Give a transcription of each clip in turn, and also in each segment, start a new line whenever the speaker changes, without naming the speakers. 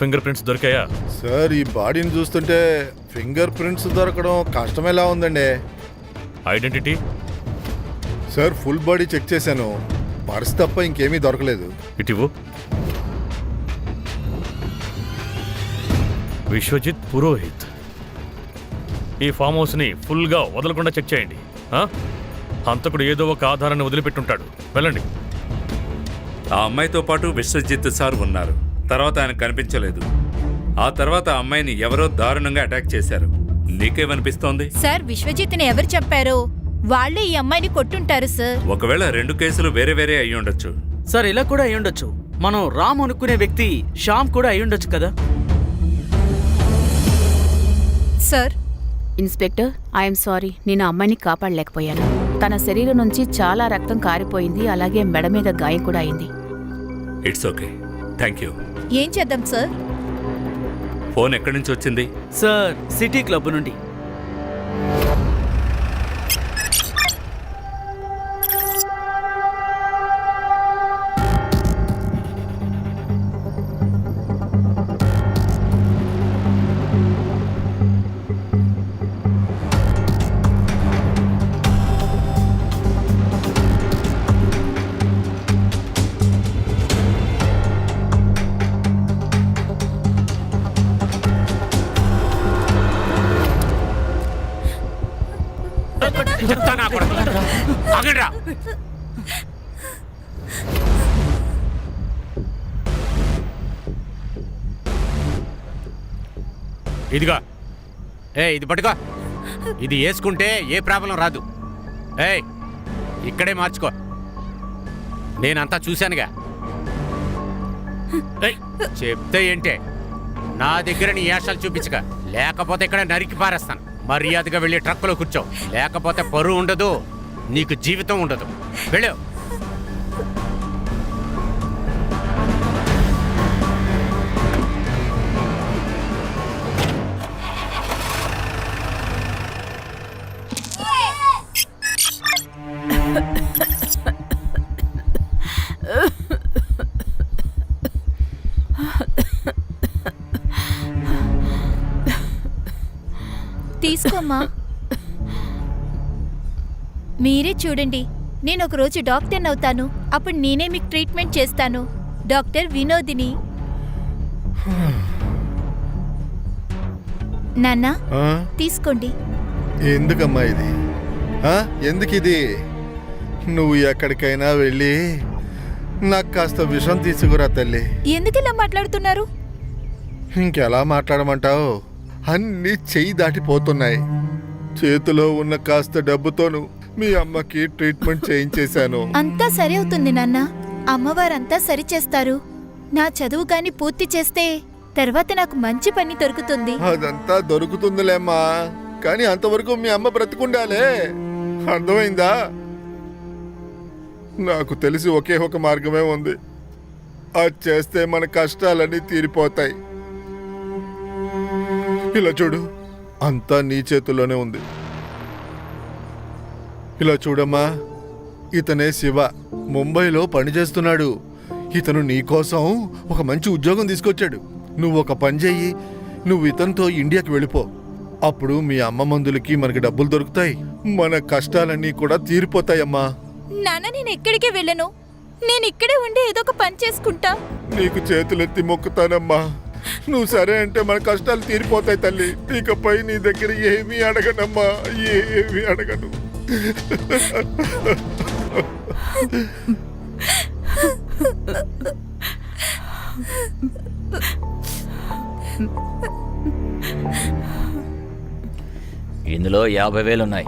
Finger prints దొరికాయా?
Sir ఈ బాడీని చూస్తుంటే ఫింగర్ ప్రింట్స్ దొరకడం కష్టమేలా ఉందండి.
Identity?
Sir full body check చేశాను, పర్స్ తప్ప ఇంకేమీ దొరకలేదు.
ఇటివు. విశ్వజిత్ పురోహిత్. ఈ ఫామ్ హౌస్ని ఫుల్గా వదలకుండా చెక్ చేయండి. హంతకుడు ఏదో ఒక ఆధారాన్ని వదిలిపెట్టుంటాడు. వెళ్ళండి.
ఆ అమ్మాయితో పాటు విశ్వజిత్ సార్ ఉన్నారు. తర్వాత ఆయన కనిపించలేదు. ఆ తర్వాత ఆ అమ్మాయిని ఎవరో దారుణంగా అటాక్ చేశారు. నీకేమనిపిస్తోంది?
సార్ విశ్వజిత్ని ఎవరు చెప్పారో వాళ్ళే ఈ అమ్మాయిని కొట్టుంటారు సార్.
ఒకవేళ 2 కేసులు వేరే వేరే అయి ఉండొచ్చు.
సార్ ఇలా కూడా అయి ఉండొచ్చు. మనం రామ్ అనుకునే వ్యక్తి శ్యామ్ కూడా అయి ఉండొచ్చు కదా.
సార్
ఇన్స్పెక్టర్, ఐఎమ్ సారీ, నేను అమ్మాయిని కాపాడలేకపోయాను. తన శరీరం నుంచి చాలా రక్తం కారిపోయింది, అలాగే మెడ మీద గాయం కూడా అయింది.
It's okay, thank you.
ఏం చేద్దాం సార్?
ఫోన్ ఎక్కడి నుంచి వచ్చింది?
సార్ సిటీ క్లబ్ నుండి.
ఇదిగా ఇది పట్టుకో. ఇది వేసుకుంటే ఏ ప్రాబ్లం రాదు. ఇక్కడే మార్చుకో, నేనంతా చూశానుగా. చెప్తే ఏంటే, నా దగ్గర నీ యాషాలు చూపించక, లేకపోతే ఇక్కడ నరికి పారేస్తాను. మర్యాదగా వెళ్ళి ట్రక్కులో కూర్చో, లేకపోతే పరువు ఉండదు, నీకు జీవితం ఉండదు. వెళ్ళు.
తీసుకోమ్మా. మీరే చూడండి, నేను ఒకరోజు డాక్టర్ని అవుతాను. అప్పుడు నేనే మీకు ట్రీట్మెంట్ చేస్తాను. డాక్టర్ వినోదిని. నాన్న తీసుకోండి.
ఎందుకమ్మా ఇది? ఎందుకు ఇది? నువ్వు ఎక్కడికైనా వెళ్ళి నాకు కాస్త విషం తీసుకురా తల్లి.
ఎందుకు ఇలా మాట్లాడుతున్నారు?
ఇంకెలా మాట్లాడమంటావు? అన్నీ చెయ్యి దాటిపోతున్నాయి. చేతిలో ఉన్న కాస్త డబ్బుతోను మీ అమ్మకి ట్రీట్మెంట్ చేయించేశాను.
అంతా సరి అవుతుంది నాన్న. అమ్మవారంతా సరి చేస్తారు. నా చదువు గాని పూర్తి చేస్తే తర్వాత నాకు మంచి పని దొరుకుతుంది.
అదంతా దొరుకుతుందిలేమ్మా, కానీ అంతవరకు మీ అమ్మ బ్రతికుండాలే. అర్థమైందా? నాకు తెలిసి ఒకే ఒక మార్గమే ఉంది. అది చేస్తే మన కష్టాలన్నీ తీరిపోతాయి. ఇలా చూడు, అంతా నీ చేతుల్లోనే ఉంది. ఇలా చూడమ్మా, ఇతనే శివ, ముంబైలో పనిచేస్తున్నాడు. ఇతను నీకోసం ఒక మంచి ఉద్యోగం తీసుకొచ్చాడు. నువ్వు ఒక పని చెయ్యి, నువ్వు ఇతనితో ఇండియాకి వెళ్ళిపో. అప్పుడు మీ అమ్మ మందులకి మనకి డబ్బులు దొరుకుతాయి, మన కష్టాలన్నీ కూడా తీరిపోతాయమ్మా.
నాన్న, నేను ఎక్కడికి వెళ్ళను. నేను ఇక్కడే ఉండి ఏదో ఒక పని చేసుకుంటా.
నీకు చేతులెత్తి మొక్కుతానమ్మా. నువ్వు సరే అంటే మన కష్టాలు తీరిపోతాయి తల్లి. ఇకపై నీ దగ్గర ఏమీ అడగనమ్మా, ఏమీ అడగను.
ఇందులో 50,000 ఉన్నాయి.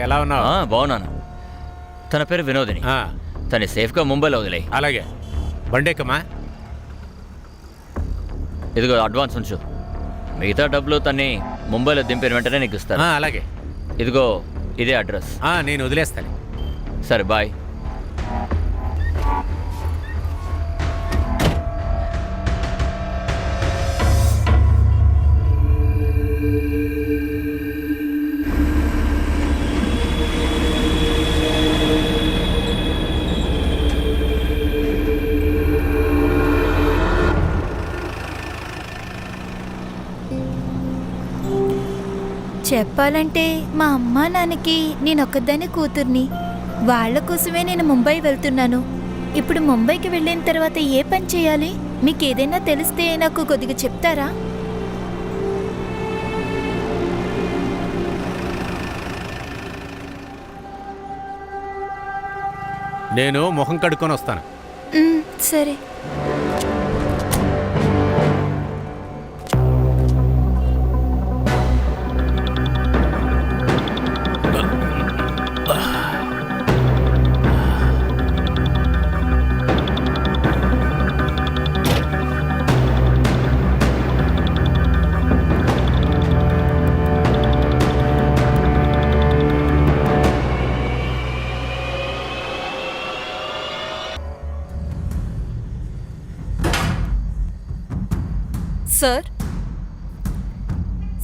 ఎలా ఉన్నావు?
బాగున్నాను. తన పేరు వినోదిని.
ఆ,
తను సేఫ్గా ముంబైలో వదిలే.
అలాగే బండేకమ్మా.
ఇదిగో అడ్వాన్స్ ఉంచు. మిగతా డబ్బులు తన్ని ముంబైలో దింపిన వెంటనే నీకు ఇస్తాను.
అలాగే.
ఇదిగో ఇదే అడ్రస్.
నేను వదిలేస్తాను.
సరే బాయ్.
చెప్పాలంటే మా అమ్మా నాన్నకి నేనొక్కదాన్ని కూతుర్ని. వాళ్ళ కోసమే నేను ముంబై వెళ్తున్నాను. ఇప్పుడు ముంబైకి వెళ్ళిన తర్వాత ఏ పని చేయాలి? మీకేదైనా తెలిస్తే నాకు కొద్దిగా చెప్తారా?
నేను మొహం కడుక్కొని వస్తాను.
సరే.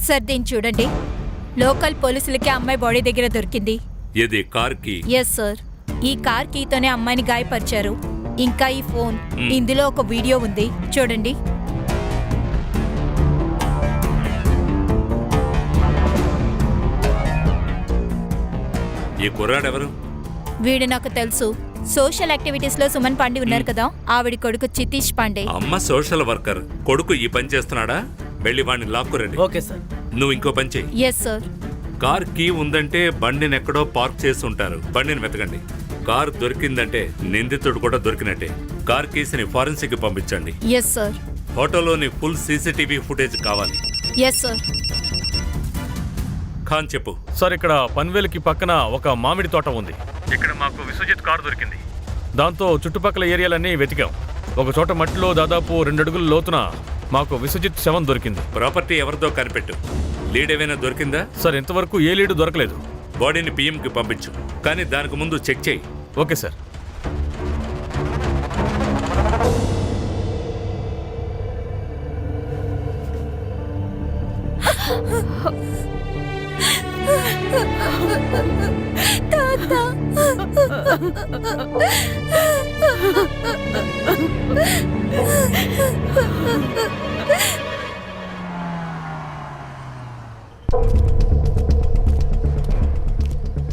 సార్ దీన్ని చూడండి. లోకల్ పోలీసులకి అమ్మాయి బాడీ దగ్గర దొరికింది.
ఇది కార్ కి.
Yes sir. ఈ కార్ కీతోనే అమ్మాయిని గాయపరిచారు. ఇంకా ఈ ఫోన్, ఇందులో ఒక వీడియో ఉంది చూడండి.
ఈ కుర్రాడెవరు?
వీడు నాకు తెలుసు. సోషల్ యాక్టివిటీస్ లో సుమన్ పాండే ఉన్నారు కదా, ఆవిడ కొడుకు చితీష్ పాండే.
అమ్మ సోషల్ వర్కర్, కొడుకు ఈ పని చేస్తున్నాడా? వెళ్ళి వాడిని లాక్కురండి.
Okay sir.
నువ్వు ఇంకో పని చెయ్యి.
Yes sir.
కార్ కీ ఉందంటే బండిని ఎక్కడో పార్క్ చేసి ఉంటారు. బండిని వెతకండి. కార్ దొరికిందంటే నిందితుడు కూడా దొరికినట్టే. కార్ కీస్ని ఫారెన్సిక్ పంపించండి.
Yes sir.
ఫోటోలోని ఫుల్ సీసీటీవీ ఫుటేజ్ కావాలి.
Yes sir.
ఖాన్ చెప్పు.
సార్, ఇక్కడ పన్వేలుకి పక్కన ఒక మామిడి తోట ఉంది. ఇక్కడ మాకు విశ్వజిత్ కారు దొరికింది. దాంతో చుట్టుపక్కల ఏరియాలన్నీ వెతికాం. ఒక చోట మట్టిలో దాదాపు 2 అడుగుల లోతున మాకు విశ్వజిత్ శవం దొరికింది.
ప్రాపర్టీ ఎవరిదో కనిపెట్టు. లీడ్ ఏమైనా దొరికిందా?
సార్, ఇంతవరకు ఏ లీడు దొరకలేదు.
బాడీని పిఎంకి పంపించు, కానీ దానికి ముందు చెక్ చేయి.
Okay sir.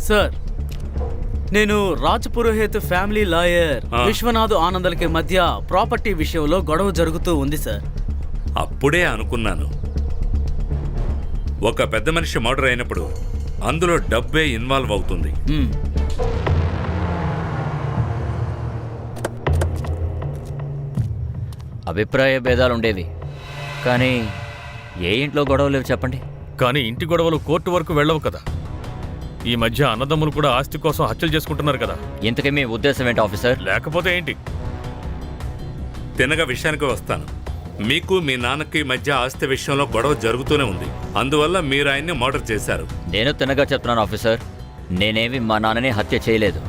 సార్, నేను రాజ్ పురోహిత్ ఫ్యామిలీ లాయర్ విశ్వనాథ్ ఆనందలకి మధ్య ప్రాపర్టీ విషయంలో గొడవ జరుగుతూ ఉంది సార్.
అప్పుడే అనుకున్నాను. ఒక పెద్ద మనిషి మర్డర్ అయినప్పుడు అందులో డబ్బే ఇన్వాల్వ్ అవుతుంది.
అభిప్రాయ భేదాలు ఉండేవి, కానీ ఏ ఇంట్లో గొడవలు లేవు చెప్పండి.
కానీ ఇంటి గొడవలు కోర్టు వరకు వెళ్ళవు కదా. ఈ మధ్య అన్నదమ్ములు కూడా ఆస్తి కోసం హత్యలు చేసుకుంటున్నారు కదా.
ఇంతకీ మీ ఉద్దేశం ఏంటి ఆఫీసర్?
లేకపోతే ఏంటి?
తినగా విషయానికి వస్తాను. మీకు మీ నాన్నకి మధ్య ఆస్తి విషయంలో గొడవ జరుగుతూనే ఉంది. అందువల్ల మీరు ఆయన్ని మర్డర్ చేశారు.
నేను తినగా చెప్తున్నాను ఆఫీసర్, నేనేమి మా నాన్నని హత్య చేయలేదు.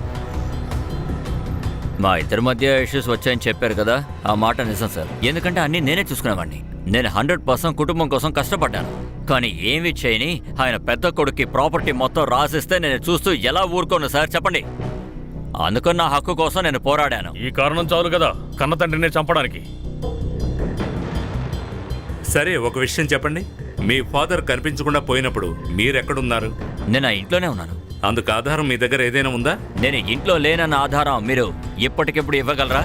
మా ఇద్దరి మధ్య ఇష్యూస్ వచ్చాయని చెప్పారు కదా, ఆ మాట నిజం సార్. ఎందుకంటే అన్నీ నేనే చూసుకునేవాడిని. నేను 100% కుటుంబం కోసం కష్టపడ్డాను. కానీ ఏమీ చేయని ఆయన పెద్ద కొడుక్కి ప్రాపర్టీ మొత్తం రాసిస్తే నేను చూస్తూ ఎలా ఊరుకోను సార్ చెప్పండి. అందుకని నా హక్కు కోసం నేను పోరాడాను.
ఈ కారణం చాలు కదా కన్న తండ్రిని చంపడానికి.
సరే, ఒక విషయం చెప్పండి. మీ ఫాదర్ కనిపించకుండా పోయినప్పుడు మీరెక్కడున్నారు?
నేను ఆ ఇంట్లోనే ఉన్నాను.
అందుకు ఆధారం మీ దగ్గర ఏదైనా ఉందా?
నేను ఇంట్లో లేనన్న ఆధారం మీరు ఇప్పటికిప్పుడు ఇవ్వగలరా?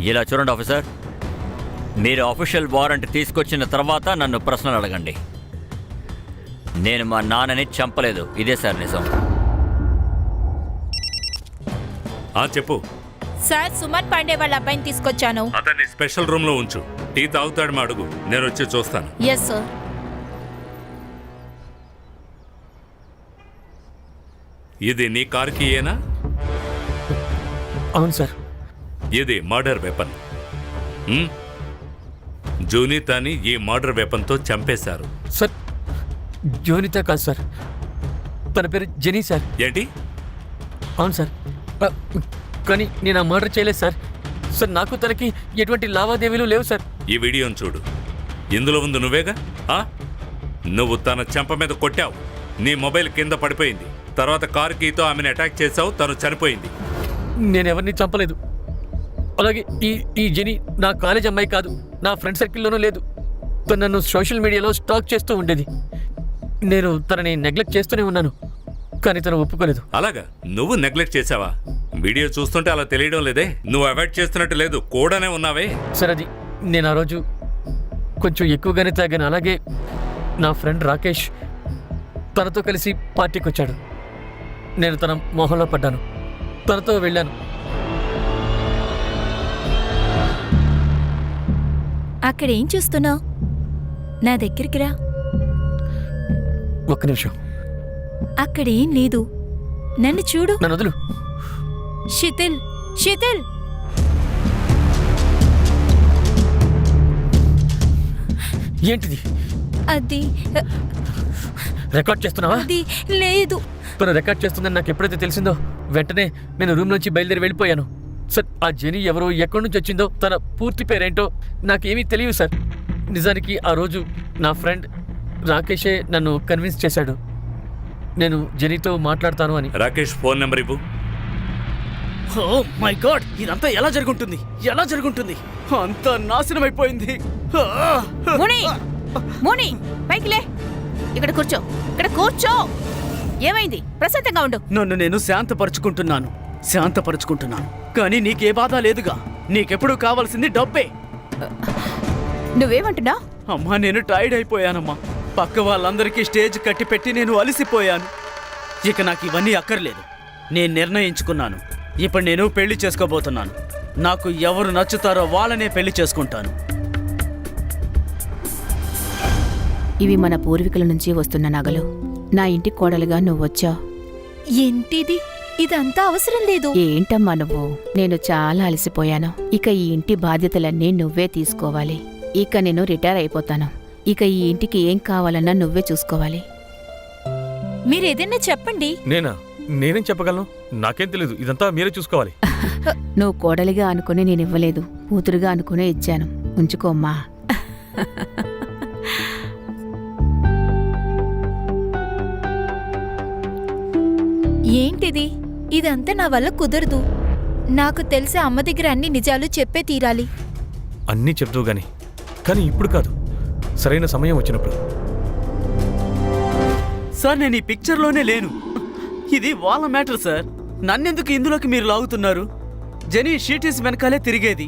ఇలా చూడండి ఆఫీసర్, మీరు అఫీషియల్ వారెంట్ తీసుకొచ్చిన తర్వాత నన్ను ప్రశ్నలు అడగండి. నేను మా నాన్నని చంపలేదు, ఇదే సార్ నిజం.
చెప్పు.
సార్, సుమన్ పాండే వాళ్ళ అబ్బాయిని తీసుకొచ్చాను.
అతన్ని స్పెషల్ రూమ్ లో ఉంచు. టీ తాగుతాడు మా అడుగు, నేను వచ్చి చూస్తాను.
Yes sir.
ఇది నీ కారుకి ఏనా?
అవును సార్.
ఇది మర్డర్ వెపన్. జూనితాని ఈ మర్డర్ వెపన్తో చంపేశారు.
సార్ జోనిత కాదు సార్, తన పేరు జెనీ సార్.
ఏంటి?
అవును సార్. కానీ నేను ఆ మర్డర్ చేయలేదు సార్. సార్ నాకు తనకి ఎటువంటి లావాదేవీలు లేవు సార్.
ఈ వీడియోను చూడు. ఇందులో ఉంది నువ్వేగా? నువ్వు తన చెంప మీద కొట్టావు, నీ మొబైల్ కింద పడిపోయింది. తర్వాత కారు కీతో ఆమెను అటాక్ చేశావు, తను చనిపోయింది.
నేను ఎవరిని చంపలేదు. అలాగే ఈ జెనీ నా కాలేజ్ అమ్మాయి కాదు, నా ఫ్రెండ్ సర్కిల్లోనూ లేదు. తను నన్ను సోషల్ మీడియాలో స్టాక్ చేస్తూ ఉండేది. నేను తనని నెగ్లెక్ట్ చేస్తూనే ఉన్నాను, కానీ తను ఒప్పుకోలేదు.
అలాగా? నువ్వు నెగ్లెక్ట్ చేసావా? వీడియో చూస్తుంటే అలా తెలియడం లేదే. నువ్వు అవాయిడ్ చేస్తున్నట్టు లేదు, కూడానే ఉన్నావే.
సార్ అది నేను ఆ రోజు కొంచెం ఎక్కువగానే తాగాను. అలాగే నా ఫ్రెండ్ రాకేష్ తనతో కలిసి పార్టీకి వచ్చాడు. నేను తన మొహంలో పడ్డాను, తనతో వెళ్ళాను.
అక్కడేం చూస్తున్నావు? నా దగ్గరికి రా.
ఒక్క నిమిషం.
అక్కడేం లేదు, నన్ను చూడు.
నన్ను వదులు.
శిథిల్, శిథిల్,
ఏంటిది?
అది
రికార్డ్ చేస్తున్నావా?
అది లేదు.
తను రికార్డ్ చేస్తుందని నాకు ఎప్పుడైతే తెలిసిందో వెంటనే నేను రూమ్ నుంచి బయలుదేరి వెళ్ళిపోయాను. సార్ ఆ జెనీ ఎవరో, ఎక్కడి నుంచి వచ్చిందో, తన పూర్తి పేరేంటో నాకేమీ తెలియదు సార్. నిజానికి ఆ రోజు నా ఫ్రెండ్ రాకేషే నన్ను కన్విన్స్ చేశాడు నేను జెనీతో మాట్లాడతాను అని.
రాకేష్ ఫోన్ నెంబర్ ఇవ్వు.
ఓ మై గాడ్, ఇదంతా ఎలా జరుగుతుంది? ఎలా జరుగుతుంది? అంతా నాశనం అయిపోయింది.
ముని, ముని, పైకి లే. ఇక్కడ కూర్చో, ఇక్కడ కూర్చో. ఏమైంది? ప్రశాంతంగా ఉండు.
నన్ను నేను శాంతపరుచుకుంటున్నాను, శాంతపరుచుకుంటున్నాను. కానీ నీకే బాధ లేదుగా. నీకెప్పుడు కావాల్సింది డబ్బే.
నువ్వేమంటున్నా?
అమ్మా నేను టైర్డ్ అయిపోయానమ్మా. పక్క వాళ్ళందరికీ స్టేజ్ కట్టి పెట్టి నేను అలసిపోయాను. ఇక నాకు ఇవన్నీ అక్కర్లేదు. నేను నిర్ణయించుకున్నాను. ఇప్పుడు నేను పెళ్లి చేసుకోబోతున్నాను. నాకు ఎవరు నచ్చుతారో వాళ్ళనే పెళ్లి చేసుకుంటాను.
ఇవి మన పూర్వీకుల నుంచి వస్తున్న నగలు. నా ఇంటి కోడలుగా నువ్వొచ్చావు.
ఏంటిది? ఇదంతా అవసరం లేదు.
ఏంటమ్మా నువ్వు? నేను చాలా అలసిపోయాను. ఇక ఈ ఇంటి బాధ్యతలన్నీ నువ్వే తీసుకోవాలి. ఇక నేను రిటైర్ అయిపోతాను. ఇక ఈ ఇంటికి ఏం కావాలన్నా నువ్వే చూసుకోవాలి.
మీరేదైనా చెప్పండి.
నేనేం చెప్పగలను? నాకేం తెలీదు. ఇదంతా మీరే చూసుకోవాలి.
నువ్వు కోడలిగా అనుకుని నేను ఇవ్వలేదు, కూతురుగా అనుకునే ఇచ్చాను. ఉంచుకోమ్మా.
ఏంటిది? ఇదంతా నా వల్ల కుదరదు. నాకు తెలిసే అమ్మ దగ్గర అన్ని నిజాలు చెప్పే తీరాలి.
అన్నీ చెప్తూ గాని, కానీ ఇప్పుడు కాదు, సరైన సమయం వచ్చినప్పుడు.
సార్ నేను ఈ పిక్చర్లోనే లేను. ఇది వాళ్ళ మ్యాటర్ సార్. నన్నెందుకు ఇందులోకి మీరు లాగుతున్నారు? జెనీ షీటీస్ వెనకాలే తిరిగేది.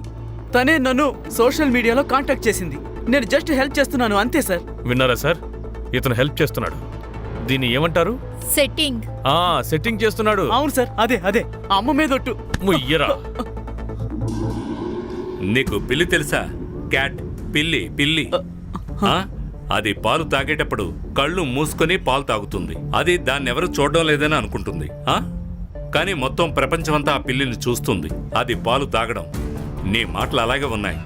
తనే నన్ను సోషల్ మీడియాలో కాంటాక్ట్ చేసింది. నేను జస్ట్ హెల్ప్ చేస్తున్నాను అంతే సార్.
విన్నారా సార్? ఇతను హెల్ప్ చేస్తున్నాడు. దీన్ని ఏమంటారు?
సెట్టింగ్.
సెట్టింగ్ చేస్తున్నాడు.
అవును సార్, అదే అదే. అమ్మ మీదొట్టు.
ముయ్యరా.
నీకు పిల్లి తెలుసా? క్యాట్, పిల్లి. పిల్లి అది పాలు తాగేటప్పుడు కళ్ళు మూసుకొని పాలు తాగుతుంది. అది దాన్నెవరూ చూడడం లేదని అనుకుంటుంది. కానీ మొత్తం ప్రపంచమంతా ఆ పిల్లిని చూస్తుంది. అది పాలు తాగడం. నీ మాటలు అలాగే ఉన్నాయి.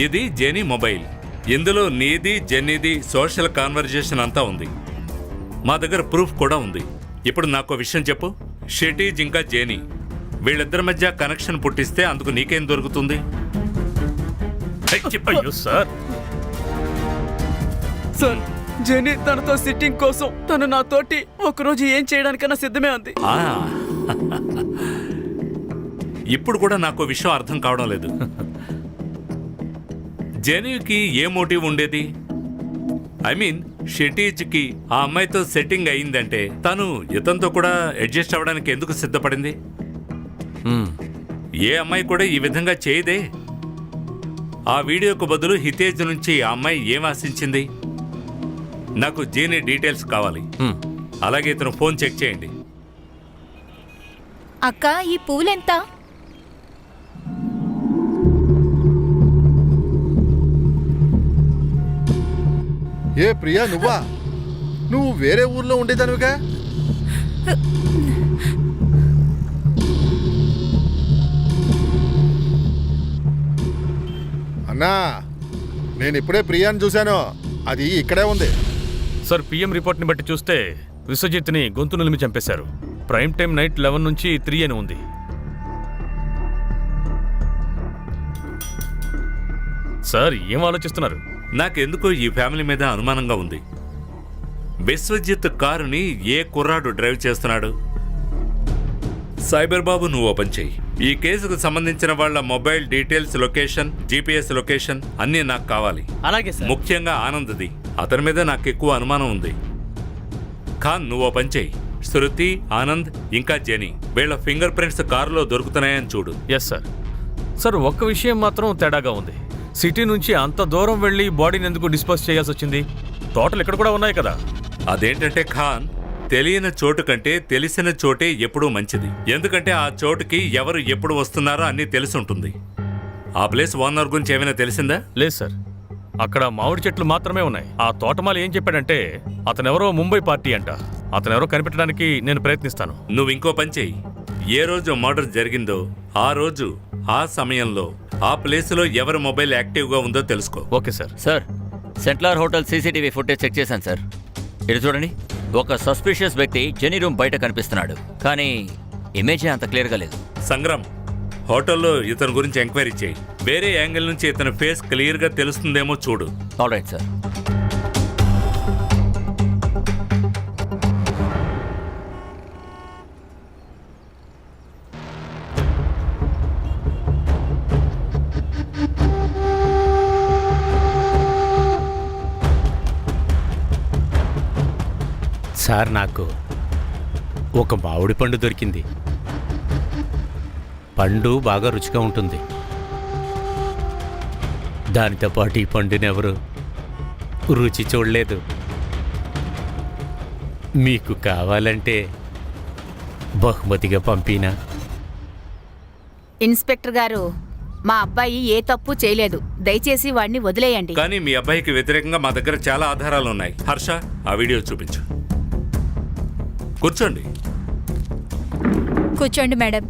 ఇది జెనీ మొబైల్. ఇందులో నీది జెన్నీది సోషల్ కాన్వర్జేషన్ అంతా ఉంది. మా దగ్గర ప్రూఫ్ కూడా ఉంది. ఇప్పుడు నాకు విషయం చెప్పు. షెటీజ్ ఇంకా జెనీ వీళ్ళిద్దరి మధ్య కనెక్షన్ పుట్టిస్తే అందుకు నీకేం దొరుకుతుంది?
అయ్యో సార్.
సార్ జెనీ తనతో సిట్టింగ్ కోసం తను నాతోటి ఒకరోజు ఏం చేయడానికన్నా సిద్ధమే ఉంది.
ఇప్పుడు కూడా నాకు విషయం అర్థం కావడం లేదు. జెనీకి ఏ మోటివ్ ఉండేది? ఐ మీన్ షెటీజ్కి ఆ అమ్మాయితో సెట్టింగ్ అయిందంటే తను ఇతనితో కూడా అడ్జస్ట్ అవ్వడానికి ఎందుకు సిద్ధపడింది? ఏ అమ్మాయి కూడా ఈ విధంగా చేయదే. ఆ వీడియోకు బదులు హితేజ్ నుంచి ఆ అమ్మాయి ఏం ఆశించింది? నాకు జెనీ డీటెయిల్స్ కావాలి. అలాగే ఇతను ఫోన్ చెక్ చేయండి.
అక్క, ఈ పూలెంత?
ఏ ప్రియా, నువ్వా? నువ్వు వేరే ఊర్లో ఉండేదానివిగా? అన్నా నేను ఇప్పుడే ప్రియాని చూశాను, అది ఇక్కడే ఉంది.
సార్ పిఎం రిపోర్ట్ని బట్టి చూస్తే విశ్వజిత్ని గొంతు నిలిమి చంపేశారు. ప్రైమ్ టైం నైట్ 11 నుంచి 3 అని ఉంది. సార్ ఏం ఆలోచిస్తున్నారు?
నాకెందుకో ఈ ఫ్యామిలీ మీద అనుమానంగా ఉంది. విశ్వజిత్ కారుని ఏ కుర్రాడు డ్రైవ్ చేస్తున్నాడు? సైబర్ బాబు, నువ్వు ఓపెన్ చెయ్యి. ఈ కేసుకు సంబంధించిన వాళ్ళ mobile details, location, GPS location అన్నీ నాకు కావాలి.
అలాగే సార్.
ముఖ్యంగా ఆనంద్ది. అతని మీద నాకు ఎక్కువ అనుమానం ఉంది. ఖాన్, నువ్వు ఓపెన్ చెయ్యి. శృతి, ఆనంద్ ఇంకా జెనీ వీళ్ళ ఫింగర్ ప్రింట్స్ కారులో దొరుకుతున్నాయని చూడు.
Yes sir. సార్ ఒక్క విషయం మాత్రం తేడాగా ఉంది. సిటీ నుంచి అంత దూరం వెళ్ళి బాడీని ఎందుకు డిస్పోజ్ చేయాల్సి వచ్చింది? తోటలు ఇక్కడ కూడా ఉన్నాయి కదా.
అదేంటంటే ఖాన్, తెలియని చోటు కంటే తెలిసిన చోటే ఎప్పుడూ మంచిది. ఎందుకంటే ఆ చోటుకి ఎవరు ఎప్పుడు వస్తున్నారో అన్నీ తెలుసుంటుంది. ఆ ప్లేస్ ఓనర్ గురించి ఏమైనా తెలిసిందా?
లేదు సార్, అక్కడ మామిడి చెట్లు మాత్రమే ఉన్నాయి. ఆ తోటమాలి ఏం చెప్పాడంటే అతనెవరో ముంబై పార్టీ అంట. అతనెవరో కనిపెట్టడానికి నేను ప్రయత్నిస్తాను.
నువ్వు ఇంకో పని చెయ్యి. ఏ రోజు మర్డర్ జరిగిందో ఆ రోజు ఆ సమయంలో ఆ ప్లేస్లో ఎవరి మొబైల్ యాక్టివ్గా ఉందో తెలుసుకో.
Okay sir.
Sir, central hotel CCTV footage check చేశాను సార్. ఇది చూడండి, ఒక సస్పిషియస్ వ్యక్తి జెనీ రూమ్ బయట కనిపిస్తున్నాడు, కానీ ఇమేజే అంత క్లియర్గా లేదు.
సంగ్రామ్, హోటల్లో ఇతని గురించి ఎంక్వైరీ చేయి. వేరే యాంగిల్ నుంచి ఇతని ఫేస్ క్లియర్గా తెలుస్తుందేమో చూడు.
All right sir.
సార్, నాకు ఒక మామిడి పండు దొరికింది. పండు బాగా రుచిగా ఉంటుంది. దానితో పాటు ఈ పండుని ఎవరు రుచి చూడలేదు. మీకు కావాలంటే బహుమతిగా పంపినా?
ఇన్స్పెక్టర్ గారు, మా అబ్బాయి ఏ తప్పు చేయలేదు. దయచేసి వాడిని వదిలేయండి.
కానీ మీ అబ్బాయికి వ్యతిరేకంగా మా దగ్గర చాలా ఆధారాలు ఉన్నాయి. హర్ష, ఆ వీడియో చూపించు. కూర్చోండి.
కూర్చోండి మేడం.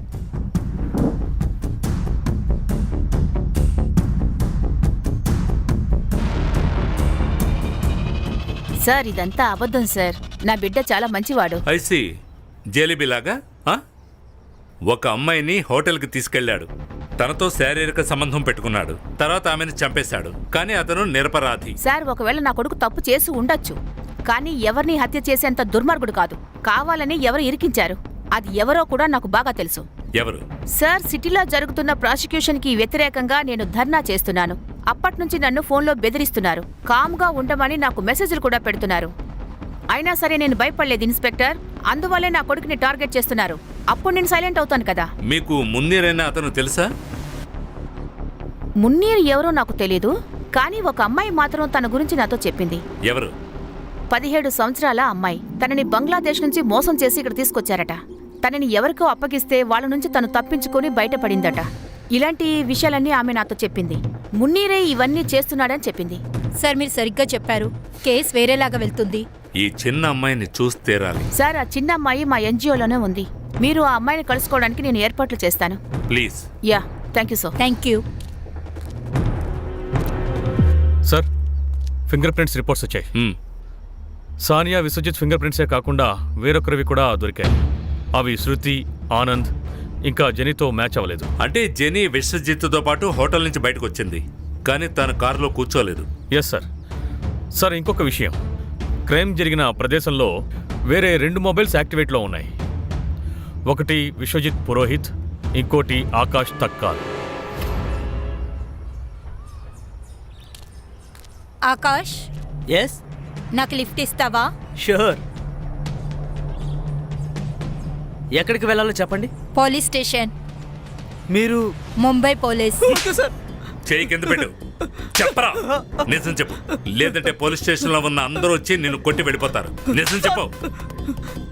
సార్, ఇదంతా అబద్ధం సార్. నా బిడ్డ చాలా మంచివాడు.
ఐసి జేలిబిలాగా ఒక అమ్మాయిని హోటల్కి తీసుకెళ్లాడు. తనతో శారీరక సంబంధం పెట్టుకున్నాడు. తర్వాత ఆమెను చంపేశాడు. కానీ అతను నిరపరాధి.
సార్, ఒకవేళ నా కొడుకు తప్పు చేసి ఉండొచ్చు, కానీ ఎవరిని హత్య చేసేంత దుర్మార్గుడు కాదు. కావాలని ఎవరు ఇరికించారు, అది ఎవరో కూడా నాకు బాగా తెలుసు.
ఎవరు?
సార్, సిటీలో జరుగుతున్న ప్రాసిక్యూషన్కి వ్యతిరేకంగా నేను ధర్నా చేస్తున్నాను. అప్పట్నుంచి నన్ను ఫోన్లో బెదిరిస్తున్నారు. కామ్గా ఉండమని నాకు మెసేజ్లు కూడా పెడుతున్నారు. అయినా సరే నేను భయపడలేదు ఇన్స్పెక్టర్. అందువల్లే నా కొడుకుని టార్గెట్ చేస్తున్నారు. అప్పుడు నేను సైలెంట్ అవుతాను కదా.
మీకు మున్నీరైనా అతను తెలుసా?
మున్నీర్ ఎవరో నాకు తెలీదు, కానీ ఒక అమ్మాయి మాత్రం తన గురించి నాతో చెప్పింది.
ఎవరు?
17 సంవత్సరాల అమ్మాయి. తనని బంగ్లాదేశ్ నుంచి మోసం చేసి ఇక్కడ తీసుకొచ్చారట. తనని ఎవరికో అప్పగిస్తే వాళ్ళ నుంచి తను తప్పించుకొని బయటపడిందట. ఇలాంటి విషయాలన్నీ ఆమె నాతో చెప్పింది. మున్నీరే ఇవన్నీ చేస్తున్నాడని చెప్పింది.
సార్, మీరు సరిగ్గా చెప్పారు. కేసు వేరేలాగా వెళ్తుంది.
ఈ చిన్న అమ్మాయిని చూస్తేరాలి.
సార్, ఆ చిన్న అమ్మాయి మా ఎన్జిఓలోనే ఉంది. మీరు ఆ అమ్మాయిని కలుసుకోవడానికి నేను ఏర్పాట్లు చేస్తాను.
Please.
Yeah, thank you sir.
Thank you
sir. Finger prints reports వచ్చాయి. సానియా, విశ్వజిత్ ఫింగర్ ప్రింట్సే కాకుండా వేరొకరివి కూడా దొరికాయి. అవి శృతి, ఆనంద్ ఇంకా జెనీతో మ్యాచ్ అవ్వలేదు.
అంటే జెనీ విశ్వజిత్తో పాటు హోటల్ నుంచి బయటకు వచ్చింది, కానీ తన కారులో కూర్చోలేదు.
Yes sir. సార్, ఇంకొక విషయం, క్రైమ్ జరిగిన ప్రదేశంలో వేరే 2 మొబైల్స్ యాక్టివేట్లో ఉన్నాయి. ఒకటి విశ్వజిత్ పురోహిత్, ఇంకోటి ఆకాష్ తక్కాల్.
ఆకాష్,
ఎస్,
నాకు లిఫ్ట్ ఇస్తావా?
షూర్. ఎక్కడికి వెళ్ళాలో చెప్పండి.
Police station.
మీరు
ముంబై పోలీస్.
సార్,
చేయి కింద పెట్టు. చెప్పరా, నిజం చెప్పు. లేదంటే పోలీస్ స్టేషన్లో ఉన్న అందరూ వచ్చి నిన్ను కొట్టి వెళ్ళిపోతారు. నిజం చెప్పు.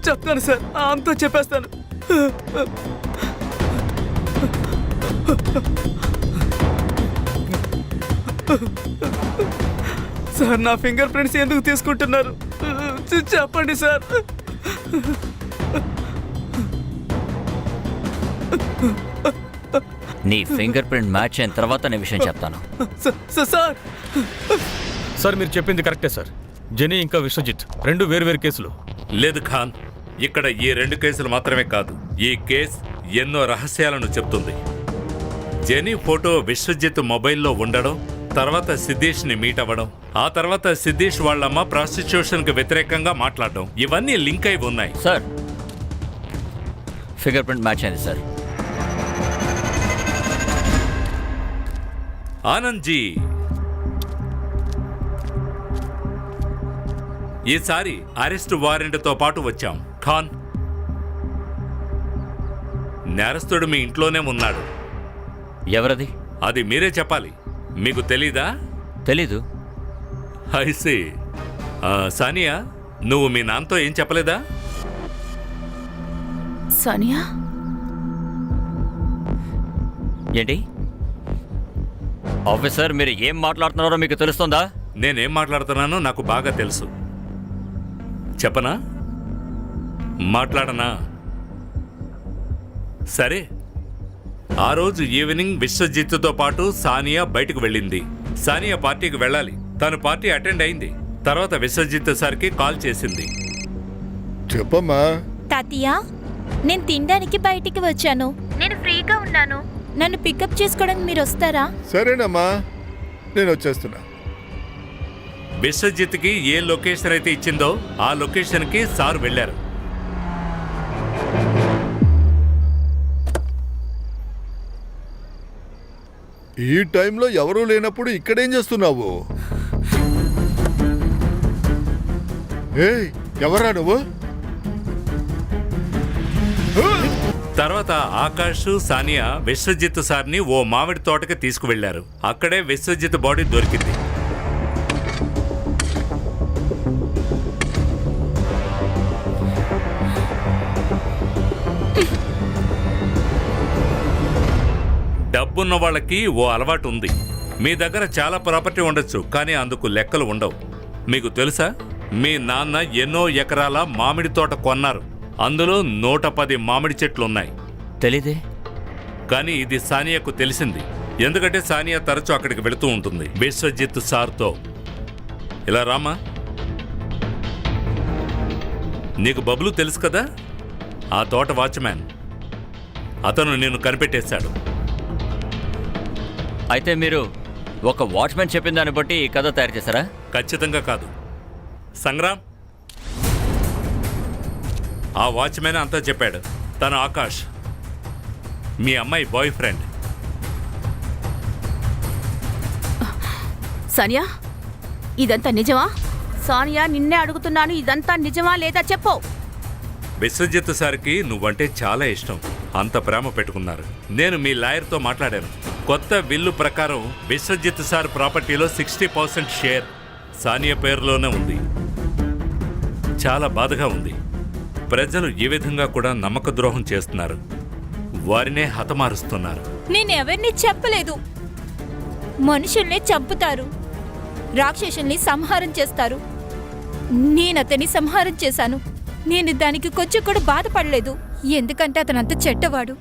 చెప్తాను సార్, అంతా చెప్పేస్తాను. సార్, నా ఫింగర్ ప్రింట్స్ ఎందుకు తీసుకుంటున్నారు? చెప్పండి సార్.
నీ ఫింగర్ ప్రింట్ మ్యాచ్ అయిన తర్వాత నేను విషయం చెప్తాను.
సార్
సార్ మీరు చెప్పింది కరెక్టే సార్. జెనీ ఇంకా విశ్వజిత్ రెండు వేరువేరు కేసులు.
లేదు ఖాన్, ఇక్కడ ఈ 2 కేసులు మాత్రమే కాదు, ఈ కేస్ ఎన్నో రహస్యాలను చెప్తుంది. జెనీ ఫోటో విశ్వజిత్ మొబైల్లో ఉండడం, తర్వాత సిద్ధేష్ని మీట్ అవ్వడం, ఆ తర్వాత సిద్ధేష్ వాళ్ళమ్మ ప్రాస్టిట్యూషన్కి వ్యతిరేకంగా మాట్లాడడం, ఇవన్నీ లింక్ అయి ఉన్నాయి.
సార్ ఫింగర్ ప్రింట్ మ్యాచ్ అయింది సార్.
ఆనంద్ జీ, ఈసారి అరెస్ట్ వారెంట్తో పాటు వచ్చాం. ఖాన్, నేరస్తుడు మీ ఇంట్లోనే ఉన్నాడు.
ఎవరది?
అది మీరే చెప్పాలి. మీకు తెలీదా?
తెలీదు.
ఐసీ. సానియా, నువ్వు మీ నాన్నతో ఏం చెప్పలేదా?
సానియా,
ఏంటి ఆఫీసర్, మీరు ఏం మాట్లాడుతున్నారో మీకు తెలుస్తుందా?
నేనేం మాట్లాడుతున్నానో నాకు బాగా తెలుసు. చెప్పనా? మాట్లాడనా? సరే. ఆ రోజు ఈవినింగ్ విశ్వజిత్తుతో పాటు సానియా బయటకు వెళ్ళింది. సానియా పార్టీకి వెళ్ళాలి. తను పార్టీ అటెండ్ అయింది. తర్వాత విశ్వజిత్ సార్కి కాల్ చేసింది.
చెప్పమ్మా.
తాతయ్య, నేను తినడానికి బయటికి వచ్చాను. నేను ఫ్రీగా ఉన్నాను. నన్ను పికప్ చేసుకోవడానికి మీరు వస్తారా?
సరేనమ్మా, నేను వచ్చేస్తున్నా.
విశ్వజిత్కి ఏ లొకేషన్ అయితే ఇచ్చిందో ఆ లొకేషన్కి సార్ వెళ్ళారు.
ఈ టైంలో ఎవరూ లేనప్పుడు ఇక్కడేం చేస్తున్నావు? ఏయ్, ఎవరా నువ్వు?
తర్వాత ఆకాష్, సానియా విశ్వజిత్ సార్ని ఓ మామిడి తోటకి తీసుకువెళ్లారు. అక్కడే విశ్వజిత్ బాడీ దొరికింది. డబ్బున్న వాళ్ళకి ఓ అలవాటు ఉంది. మీ దగ్గర చాలా ప్రాపర్టీ ఉండొచ్చు, కానీ అందుకు లెక్కలు ఉండవు. మీకు తెలుసా, మీ నాన్న ఎన్నో ఎకరాల మామిడి తోట కొన్నారు. అందులో 110 మామిడి చెట్లున్నాయి.
తెలీదే.
కానీ ఇది సానియాకు తెలిసింది. ఎందుకంటే సానియా తరచూ అక్కడికి వెళుతూ ఉంటుంది విశ్వజిత్ సార్తో. ఇలా రామా, నీకు బబ్లు తెలుసు కదా, ఆ తోట వాచ్మ్యాన్. అతను నిన్ను కనిపెట్టేశాడు.
అయితే మీరు ఒక వాచ్మెన్ చెప్పిన దాన్ని బట్టి ఈ కథ తయారు చేశారా?
ఖచ్చితంగా కాదు సంగ్రామ్. ఆ వాచ్మెన్ అంతా చెప్పాడు. తను ఆకాష్, మీ అమ్మాయి బాయ్ ఫ్రెండ్.
సానియా, ఇదంతా నిజమా? సానియా, నిన్నే అడుగుతున్నాను, ఇదంతా నిజమా లేదా చెప్పు.
విశ్వజిత్ సార్కి నువ్వంటే చాలా ఇష్టం. అంత ప్రేమ పెట్టుకున్నారు. నేను మీ లాయర్తో మాట్లాడాను. కొత్త విల్లు ప్రకారం విశ్వజిత్ సార్ ప్రాపర్టీలో 60% షేర్ సానియా పేరులోనే ఉంది. చాలా బాధగా ఉంది. ప్రజలు ఈ విధంగా కూడా నమ్మక ద్రోహం చేస్తున్నారు. వారినే హతమారుస్తున్నారు.
నేనెవరిని చెప్పలేదు. మనుషుల్ని చంపుతారు, రాక్షసుల్ని సంహారం చేస్తారు. నేను అతన్ని సంహారం చేశాను. నేను దానికి కొంచెం కూడా బాధపడలేదు, ఎందుకంటే అతనంత చెడ్డవాడు.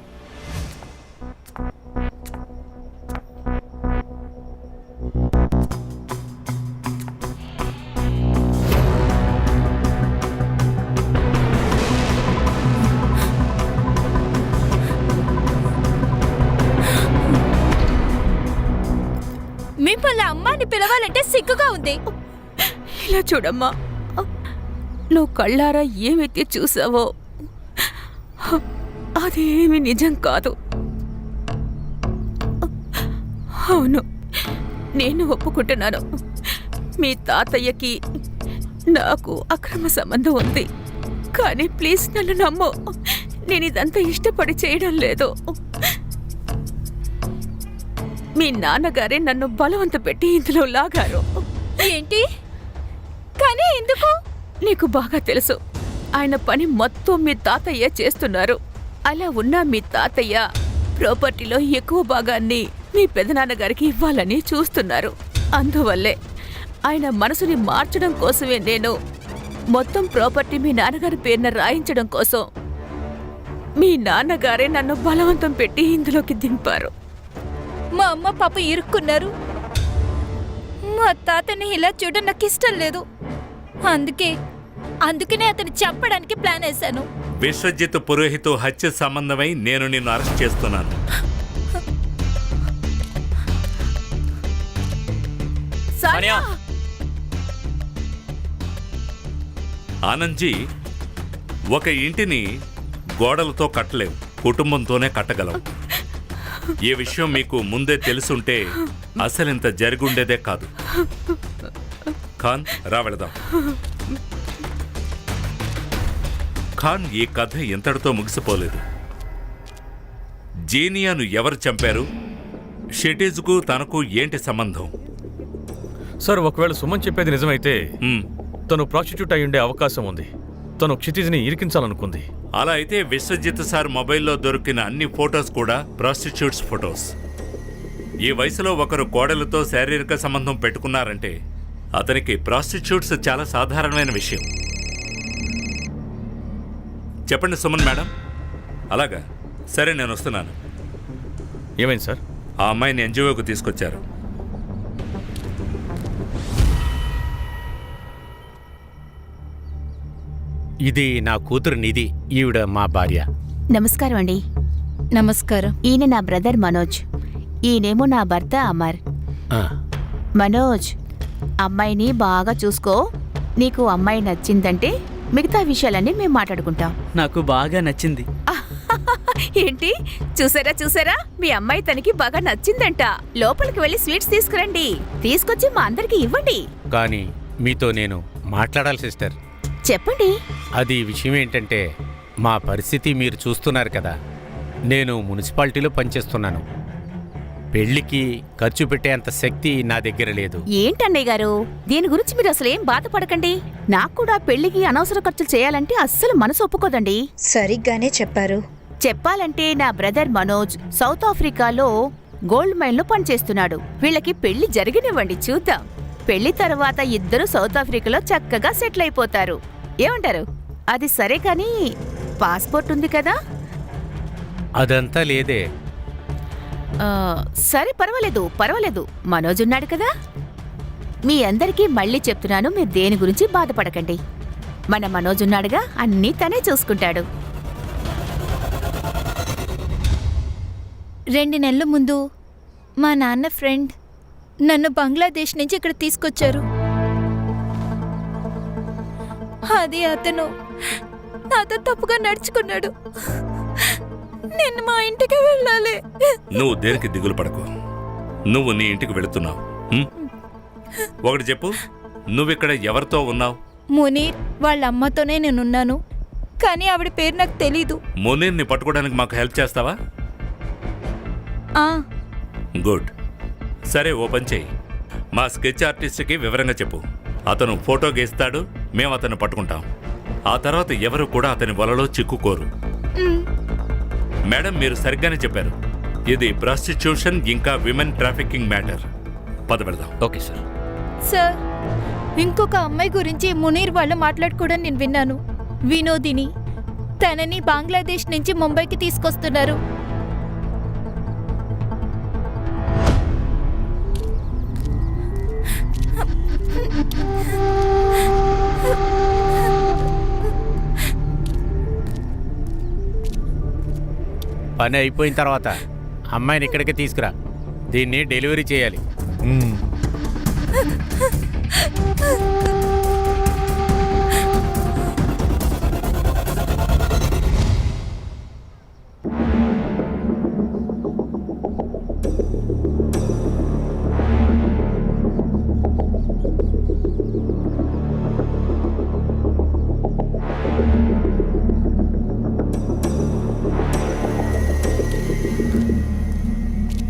మిమ్మల్ని అమ్మాని పిలవాలంటే సిగ్గుగా ఉంది.
ఇలా చూడమ్మా, నువ్వు కళ్ళారా ఏమైతే చూసావో అదేమి నిజం కాదు. అవును, నేను ఒప్పుకుంటున్నాను. మీ తాతయ్యకి నాకు అక్రమ సంబంధం ఉంది. కానీ ప్లీజ్ నన్ను నమ్ము, నేను ఇదంతా ఇష్టపడి చేయడం లేదు. మీ నాన్నగారే నన్ను బలవంత పెట్టి ఇందులో లాగారు.
ఏంటి? కానీ ఎందుకు?
నీకు బాగా తెలుసు, ఆయన పని మొత్తం మీ తాతయ్య చేస్తున్నారు. అలా ఉన్నా మీ తాతయ్య ప్రాపర్టీలో ఎక్కువ భాగాన్ని మీ పెదనాన్నగారికి ఇవ్వాలని చూస్తున్నారు. అందువల్లే ఆయన మనసుని మార్చడం కోసమే నేను మొత్తం ప్రాపర్టీ మీ నాన్నగారి పేరున రాయించడం కోసం మీ నాన్నగారే నన్ను బలవంతం పెట్టి ఇందులోకి దింపారు.
మా అమ్మ పాప ఇరుక్కున్నారు. మా తాతని ఇలా చూడడం నాకు ఇష్టం లేదు. అందుకనే అతను చంపడానికి ప్లాన్ వేశాను.
విశ్వజిత్ పురోహిత్ హత్య సంబంధమై నేను నిన్ను అరెస్ట్ చేస్తున్నాను.
సానియా!
ఆనంద్జీ, ఒక ఇంటిని గోడలతో కట్టలేవు, కుటుంబంతోనే కట్టగలం. ఈ విషయం మీకు ముందే తెలుసుంటే అసలింత జరిగుండేదే కాదు. ఖాన్, రా వెళదాం. ఖాన్, ఈ కథ ఇంతటితో ముగిసిపోలేదు. జీనియాను ఎవరు చంపారు? షెటీజ్కు తనకు ఏంటి సంబంధం?
సార్, ఒకవేళ సుమన్ చెప్పేది నిజమైతే
హ్మ్.
తను ప్రాస్టిట్యూట్ అయి ఉండే అవకాశం ఉంది. తను క్షితిజ్ని ఇరికించాలనుకుంది.
అలా అయితే విశ్వజిత్ సార్ మొబైల్లో దొరికిన అన్ని ఫొటోస్ కూడా ప్రాస్టిట్యూట్స్ ఫొటోస్. ఈ వయసులో ఒకరు కోడలతో శారీరక సంబంధం పెట్టుకున్నారంటే అతనికి ప్రాస్టిట్యూట్స్ చాలా సాధారణమైన విషయం. చెప్పండి సుమన్ మేడం. అలాగా, సరే నేను వస్తున్నాను.
ఏమైంది సార్?
ఆ అమ్మాయిని ఎన్జిఓకు తీసుకొచ్చారు.
ఇది నా కూతురు నిధి, ఈవిడ మా భార్య.
నమస్కారం అండి.
నమస్కారం.
ఈయన నా బ్రదర్ మనోజ్. ఈయనేమో నా భర్త అమర్.
ఆ,
మనోజ్, అమ్మాయిని బాగా చూసుకో. నీకు అమ్మాయి నచ్చిందంటే మిగతా విషయాలన్నీ మేము మాట్లాడుకుంటాం.
నాకు బాగా నచ్చింది.
ఏంటి, చూసారా? మీ అమ్మాయి తనకి బాగా నచ్చిందంట. లోపలికి వెళ్ళి స్వీట్స్ తీసుకురండి, తీసుకొచ్చి మా అందరికి ఇవ్వండి.
కానీ మీతో నేను మాట్లాడాలి సిస్టర్.
చెప్పండి.
అది విషయం ఏంటంటే, మా పరిస్థితి మీరు చూస్తున్నారు కదా. నేను మున్సిపాలిటీలో పనిచేస్తున్నాను. పెళ్లికి ఖర్చు పెట్టేంత శక్తి నా దగ్గర లేదు.
ఏంటన్నయ్య గారు, దీని గురించి మీరు అసలు ఏం బాధపడకండి. నాకు కూడా పెళ్లికి అనవసర ఖర్చులు చేయాలంటే అస్సలు మనసు ఒప్పుకోదండి.
సరిగ్గానే చెప్పారు.
చెప్పాలంటే నా బ్రదర్ మనోజ్ సౌత్ ఆఫ్రికాలో గోల్డ్ మైన్లో పనిచేస్తున్నాడు. వీళ్ళకి పెళ్లి జరిగినివ్వండి, చూద్దాం. పెళ్లి తర్వాత ఇద్దరు సౌత్ ఆఫ్రికాలో చక్కగా సెటిల్ అయిపోతారు. ఏమంటారు? అది సరే, కానీ పాస్పోర్ట్ ఉంది కదా?
అదంతా లేదే.
సరే, పర్వాలేదు. మనోజ్ ఉన్నాడు కదా. మీ అందరికీ మళ్ళీ చెప్తున్నాను, మీరు దేని గురించి బాధపడకండి. మన మనోజ్ ఉన్నాడుగా, అన్నీ తనే చూసుకుంటాడు.
2 నెలల ముందు మా నాన్న ఫ్రెండ్ నన్ను బంగ్లాదేశ్ నుంచి ఇక్కడ తీసుకొచ్చారు. అది అతను నాతో తప్పుగా నడుచుకున్నాడు. నేను మా ఇంటికి వెళ్ళాలి.
నువ్వు దేనికి దిగులు పడకు. నువ్వు నీ ఇంటికి వెళుతున్నావు. ఒకటి చెప్పు, నువ్విక్కడ ఎవరితో ఉన్నావు?
మునీర్ వాళ్ళ అమ్మతోనే నేనున్నాను, కానీ ఆవిడ పేరు నాకు తెలీదు.
మునీర్ని పట్టుకోవడానికి మాకు హెల్ప్ చేస్తావా? గుడ్. సరే, ఓ పని చెయ్యి. మా స్కెచ్ ఆర్టిస్ట్కి వివరంగా చెప్పు. అతను ఫోటో గీస్తాడు, మేము అతన్ని పట్టుకుంటాం. ఆ తర్వాత ఎవరు కూడా అతని వలలో చిక్కుకోరు. మేడం, మీరు సరిగ్గానే చెప్పారు. ఇది ప్రాస్టిట్యూషన్ ఇంకా విమెన్ ట్రాఫికింగ్ మ్యాటర్. పద వెళదాం.
Okay sir.
సార్, ఇంకొక అమ్మాయి గురించి మునీర్ వాళ్ళు మాట్లాడుకోవడం నేను విన్నాను. వినోదిని. తనని బంగ్లాదేశ్ నుంచి ముంబైకి తీసుకొస్తున్నారు.
పని అయిపోయిన తర్వాత అమ్మాయిని ఇక్కడికి తీసుకురా. దీన్ని డెలివరీ చేయాలి.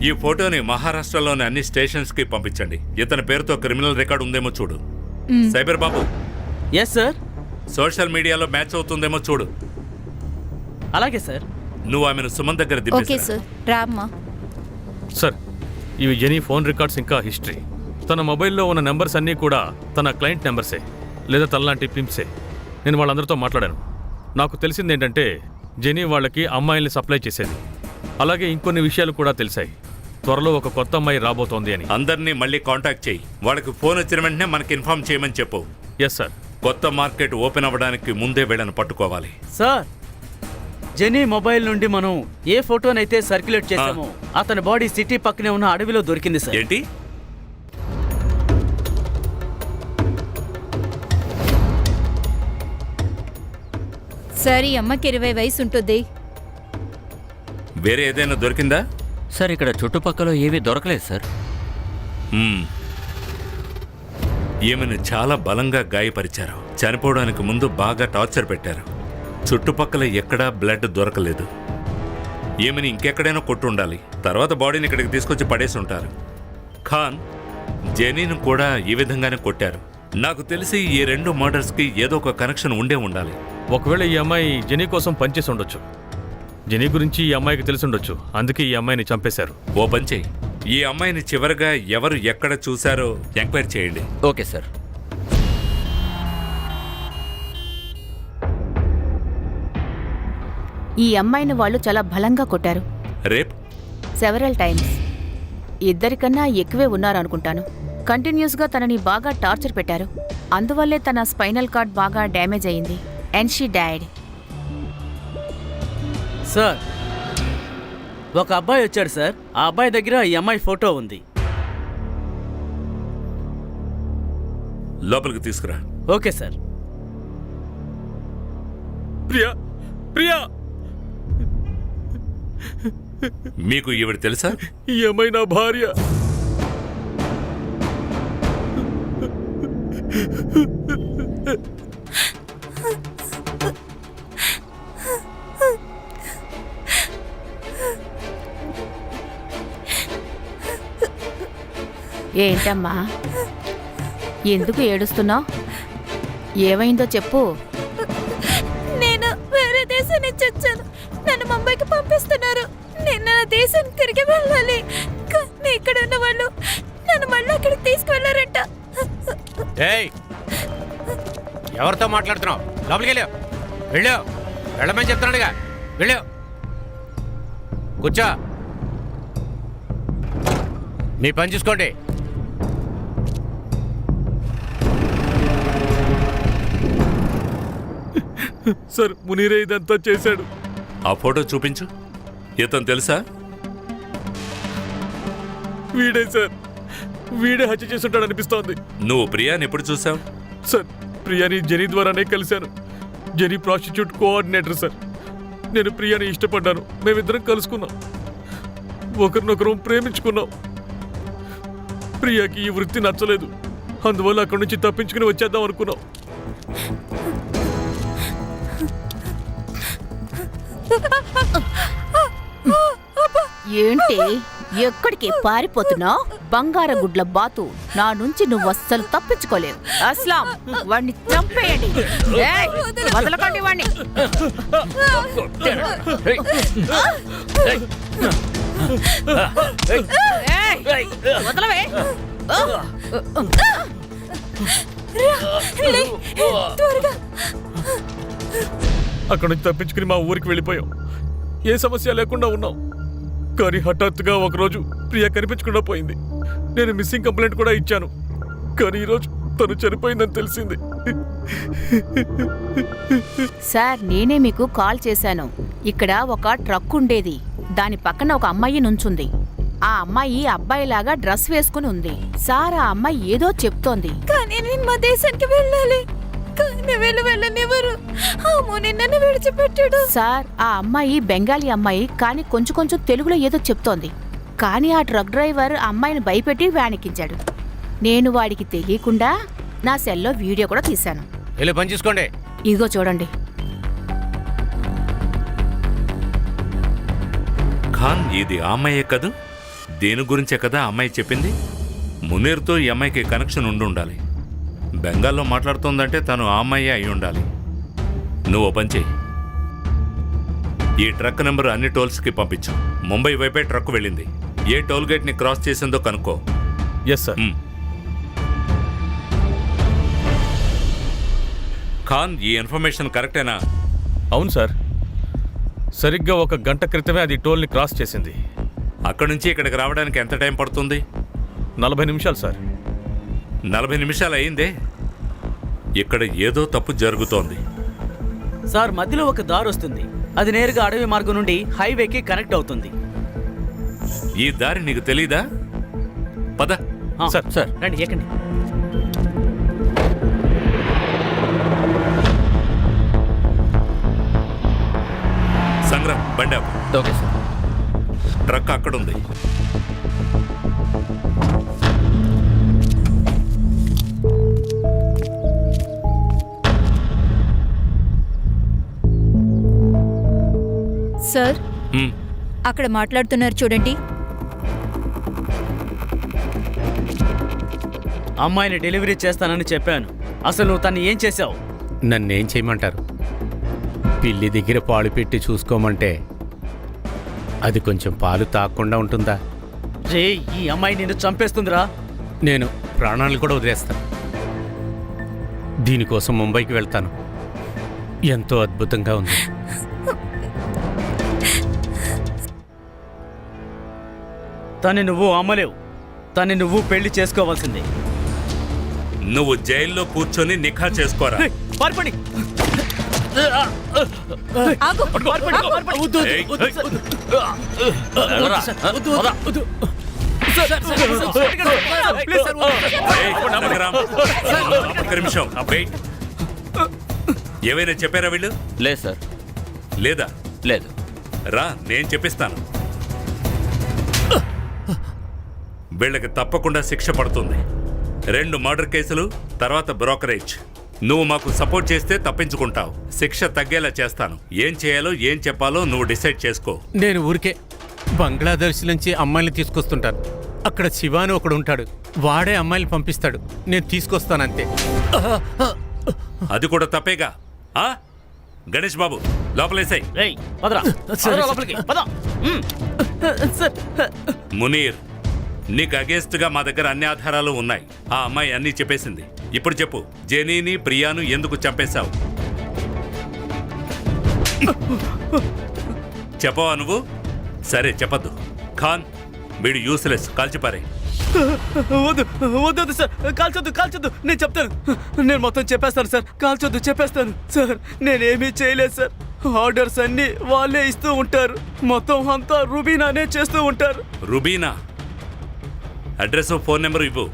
ఈ ఫోటోని మహారాష్ట్రలోని అన్ని స్టేషన్స్కి పంపించండి. ఇతని పేరుతో క్రిమినల్ రికార్డు ఉందేమో చూడు. సైబర్ బాబు.
Yes sir.
సోషల్ మీడియాలో మ్యాచ్ అవుతుందేమో చూడు.
అలాగే సార్.
నువ్వు ఆమెను సుమన్ దగ్గర
ఓకే
దింపేసా?
సార్, రామ్మా.
సార్, ఇవి జెనీ ఫోన్ రికార్డ్స్ ఇంకా హిస్టరీ. తన మొబైల్లో ఉన్న నెంబర్స్ అన్నీ కూడా తన క్లయింట్ నెంబర్సే, లేదా తనలాంటి పింప్సే. నేను వాళ్ళందరితో మాట్లాడాను. నాకు తెలిసింది ఏంటంటే జెనీ వాళ్ళకి అమ్మాయిల్ని సప్లై చేసేది. అలాగే ఇంకొన్ని విషయాలు కూడా తెలిసాయి. త్వరలో ఒక కొత్త అమ్మాయి రాబోతోంది అని.
అందరినీ మళ్ళీ కాంటాక్ట్ చేయి. వాళ్ళకి ఫోన్ వచ్చిన వెంటనే మనకి ఇన్ఫార్మ్ చేయమని చెప్పు.
Yes sir.
కొత్త మార్కెట్ ఓపెన్ అవ్వడానికి ముందే వీళ్ళని పట్టుకోవాలి.
సార్, జెనీ మొబైల్ నుండి మనం ఏ ఫోటోనైతే సర్క్యులేట్ చేసామో అతని బాడీ సిటీ పక్కనే ఉన్న అడవిలో దొరికింది సార్.
ఏంటి?
సార్, ఈ అమ్మకి 20 వయసు ఉంటుంది.
వేరే ఏదైనా దొరికిందా?
సార్ ఇక్కడ చుట్టుపక్కల ఏమీ దొరకలేదు సార్.
ఈమెను చాలా బలంగా గాయపరిచారు. చనిపోవడానికి ముందు బాగా టార్చర్ పెట్టారు. చుట్టుపక్కల ఎక్కడా బ్లడ్ దొరకలేదు. ఈమెను ఇంకెక్కడైనా కొట్టుండాలి. తర్వాత బాడీని ఇక్కడికి తీసుకొచ్చి పడేసి ఉంటారు. ఖాన్ జెనీని కూడా ఈ విధంగానే కొట్టారు. నాకు తెలిసి ఈ 2 మర్డర్స్కి ఏదో ఒక కనెక్షన్ ఉండే ఉండాలి.
ఒకవేళ ఈ అమ్మాయి జెనీ కోసం పనిచేసి ఉండొచ్చు. జెనీ గురించి ఈ అమ్మాయికి తెలిసి ఉండొచ్చు. అందుకే ఈ అమ్మాయిని చంపేశారు.
ఓ పని చెయ్యి, ఈ అమ్మాయిని చివరిగా ఎవరు ఎక్కడ చూశారో ఎంక్వైరీ చేయండి.
Okay sir.
ఈ అమ్మాయిని వాళ్ళు చాలా బలంగా కొట్టారు.
Rape
several times. ఇద్దరికన్నా ఎక్కువే ఉన్నారనుకుంటాను. కంటిన్యూస్గా తనని బాగా టార్చర్ పెట్టారు. అందువల్లే తన స్పైనల్ కార్డ్ బాగా డ్యామేజ్ అయింది. And she died.
సార్, ఒక అబ్బాయి వచ్చాడు సార్. ఆ అబ్బాయి దగ్గర ఈ అమ్మాయి ఫోటో ఉంది.
లోపలికి తీసుకురా.
Okay sir.
ప్రియా, ప్రియా,
మీకు ఈవిడ తెలుసా?
ఈ అమ్మాయి నా భార్య.
ఏంటమ్మా, ఎందుకు ఏడుస్తున్నావు? ఏమైందో చెప్పు.
నేను వేరే దేశం నుంచి వచ్చాను. నన్ను ముంబైకి పంపిస్తున్నారు. నేను నా దేశానికి తిరిగి వెళ్ళాలి. కానీ ఇక్కడ ఉన్న వాళ్ళు నన్ను మళ్ళీ అక్కడికి తీసుకువెళ్ళారంట.
ఏయ్, ఎవరితో మాట్లాడుతున్నావు? లోపలికి వెళ్ళు. వెళ్ళు, వెళ్ళమని చెప్తున్నాడుగా. వెళ్ళు, కూర్చో. మీ పని చూసుకోండి.
సార్, మునీరే ఇదంతా చేశాడు.
ఆ ఫోటో చూపించు. ఇతను తెలుసా?
వీడే సార్. వీడే హత్య చేసుంటాడు అనిపిస్తోంది.
నువ్వు ప్రియాని ఎప్పుడు చూసావు?
సార్, ప్రియాని జెనీ ద్వారానే కలిశాను. Jenny prostitute coordinator sir. నేను ప్రియాని ఇష్టపడ్డాను. మేమిద్దరం కలుసుకున్నాం. ఒకరినొకరు ప్రేమించుకున్నాం. ప్రియాకి ఈ వృత్తి నచ్చలేదు. అందువల్ల అక్కడి నుంచి తప్పించుకుని వచ్చేద్దాం అనుకున్నాం.
ఏంటి, ఎక్కడికి పారిపోతున్నావు? బంగారగుడ్ల బాతు, నా నుంచి నువ్వు అస్సలు తప్పించుకోలేవు. అస్లాం, వాణ్ణి చంపేయండి. ఏయ్, వదలకండి వాణ్ణి. ఏయ్, వదలవే.
అక్కడి నుంచి తప్పించుకుని మా ఊరికి వెళ్ళిపోయాం. ఏ సమస్య లేకుండా ఉన్నాం. కానీ హఠాత్తుగా ఒకరోజు ప్రియ కనిపించకుండా పోయింది. నేను మిస్సింగ్ కంప్లైంట్ కూడా ఇచ్చాను. కానీ ఈరోజు తను చనిపోయిందని తెలిసింది.
సార్, నేనే మీకు కాల్ చేశాను. ఇక్కడ ఒక ట్రక్ ఉండేది. దాని పక్కన ఒక అమ్మాయి నుంచుంది. ఆ అమ్మాయి అబ్బాయిలాగా డ్రెస్ వేసుకుని ఉంది. సార్, ఆ అమ్మాయి ఏదో చెప్తోంది.
కానీ నేను మా దేశానికి వెళ్ళాలి. కానీ వెళ్ళనివ్వరు. అమ్మో, నిన్ననే విడిచిపెట్టాడు.
సార్, ఆ అమ్మాయి బెంగాలీ అమ్మాయి, కానీ కొంచెం కొంచెం తెలుగులో ఏదో చెప్తోంది. కానీ ఆ ట్రక్ డ్రైవర్ ఆ అమ్మాయిని భయపెట్టి వ్యానికించాడు. నేను వాడికి తెలియకుండా నా సెల్లో వీడియో కూడా తీశాను.
వెళ్ళి పని చూసుకోండి.
ఇదిగో చూడండి.
ఖాన్, ఇది ఆ అమ్మాయే కదూ? దేని గురించే కదా ఆ అమ్మాయి చెప్పింది? మునీర్తో ఈ అమ్మాయికి కనెక్షన్ ఉండాలి. బెంగాల్లో మాట్లాడుతోందంటే తను ఆ అమ్మాయే అయి ఉండాలి. నువ్వు ఓ పని చెయ్యి. ఈ ట్రక్ నెంబర్ అన్ని టోల్స్కి పంపించు. ముంబై వైపే ట్రక్ వెళ్ళింది. ఏ టోల్ గేట్ని క్రాస్ చేసిందో కనుక్కో.
Yes sir.
ఖాన్, ఈ ఇన్ఫర్మేషన్ కరెక్టేనా?
అవును సార్. సరిగ్గా 1 గంట క్రితమే అది టోల్ని క్రాస్ చేసింది.
అక్కడి నుంచి ఇక్కడికి రావడానికి ఎంత టైం పడుతుంది?
40 నిమిషాలు సార్.
40 నిమిషాలు అయిందే. ఇక్కడ ఏదో తప్పు జరుగుతోంది.
సార్ మధ్యలో ఒక దారి వస్తుంది. అది నేరుగా అడవి మార్గం నుండి హైవేకి కనెక్ట్ అవుతుంది.
ఈ దారి నీకు తెలీదా? పద.
సార్ సార్
రండి ఎక్కండి.
సంగ్రామ్ బండి ఆపు.
Okay sir.
ట్రక్ అక్కడుంది.
సార్
హ్మ్.
అక్కడ మాట్లాడుతున్నారు చూడండి.
అమ్మాయిని డెలివరీ చేస్తానని చెప్పాను. అసలు నువ్వు తను ఏం చేశావు?
నన్నేం చేయమంటారు? పిల్లి దగ్గర పాలు పెట్టి చూసుకోమంటే అది కొంచెం పాలు తాగకుండా ఉంటుందా?
రే, ఈ అమ్మాయి నిన్ను చంపేస్తుందిరా.
నేను ప్రాణాలు కూడా వదిలేస్తాను. దీనికోసం ముంబైకి వెళ్తాను. ఎంతో అద్భుతంగా ఉంది.
తను నువ్వు అమ్మలేవు. తను నువ్వు పెళ్లి చేసుకోవాల్సిందే.
నువ్వు జైల్లో కూర్చొని నిఖా చేసుకోరా.
రేయ్, పారిపోండి.
ఆగు.
ఏయ్, ఏయ్, సంగ్రామ్, ఒక్క నిమిషం వెయిట్. ఏమైనా చెప్పారా వీళ్ళు?
లేదు సార్.
లేదా?
లేదు.
రా, నేను చెప్పిస్తాను. వీళ్ళకి తప్పకుండా శిక్ష పడుతుంది. 2 మర్డర్ కేసులు, తర్వాత బ్రోకరేజ్. నువ్వు మాకు సపోర్ట్ చేస్తే తప్పించుకుంటావు. శిక్ష తగ్గేలా చేస్తాను. ఏం చేయాలో ఏం చెప్పాలో నువ్వు డిసైడ్ చేసుకో.
నేను ఊరికే బంగ్లాదేశ్ నుంచి అమ్మాయిని తీసుకొస్తుంటాను. అక్కడ శివాని ఒకడు ఉంటాడు. వాడే అమ్మాయిని పంపిస్తాడు. నేను తీసుకొస్తానంతే.
అది కూడా తప్పేగా. ఆ? గణేష్ బాబు లోపలేసాయి.
రేయ్, పదరా. పదరా లోపలికి. పద. సార్,
మునీర్, నీకు అగేన్స్ట్ గా మా దగ్గర అన్ని ఆధారాలు ఉన్నాయి. ఆ అమ్మాయి అన్నీ చెప్పేసింది. ఇప్పుడు చెప్పు, జెనీని ప్రియాను ఎందుకు చంపేశావు? చెప్పవా నువ్వు? సరే చెప్పద్దు. ఖాన్, వీడు యూస్లెస్, కాల్చిపారే.
వద్దు వద్దు సార్, కాల్చొద్దు. నేను చెప్తాను. నేను మొత్తం చెప్పేస్తాను సార్. కాల్చొద్దు, చెప్పేస్తాను సార్. నేనేమీ చేయలేదు సార్. ఆర్డర్స్ అన్ని వాళ్ళే ఇస్తూ ఉంటారు. మొత్తం అంతా రుబీనానే చేస్తూ ఉంటారు.
రుబీనా? అడ్రస్, ఫోన్ నెంబర్ ఇవ్వు.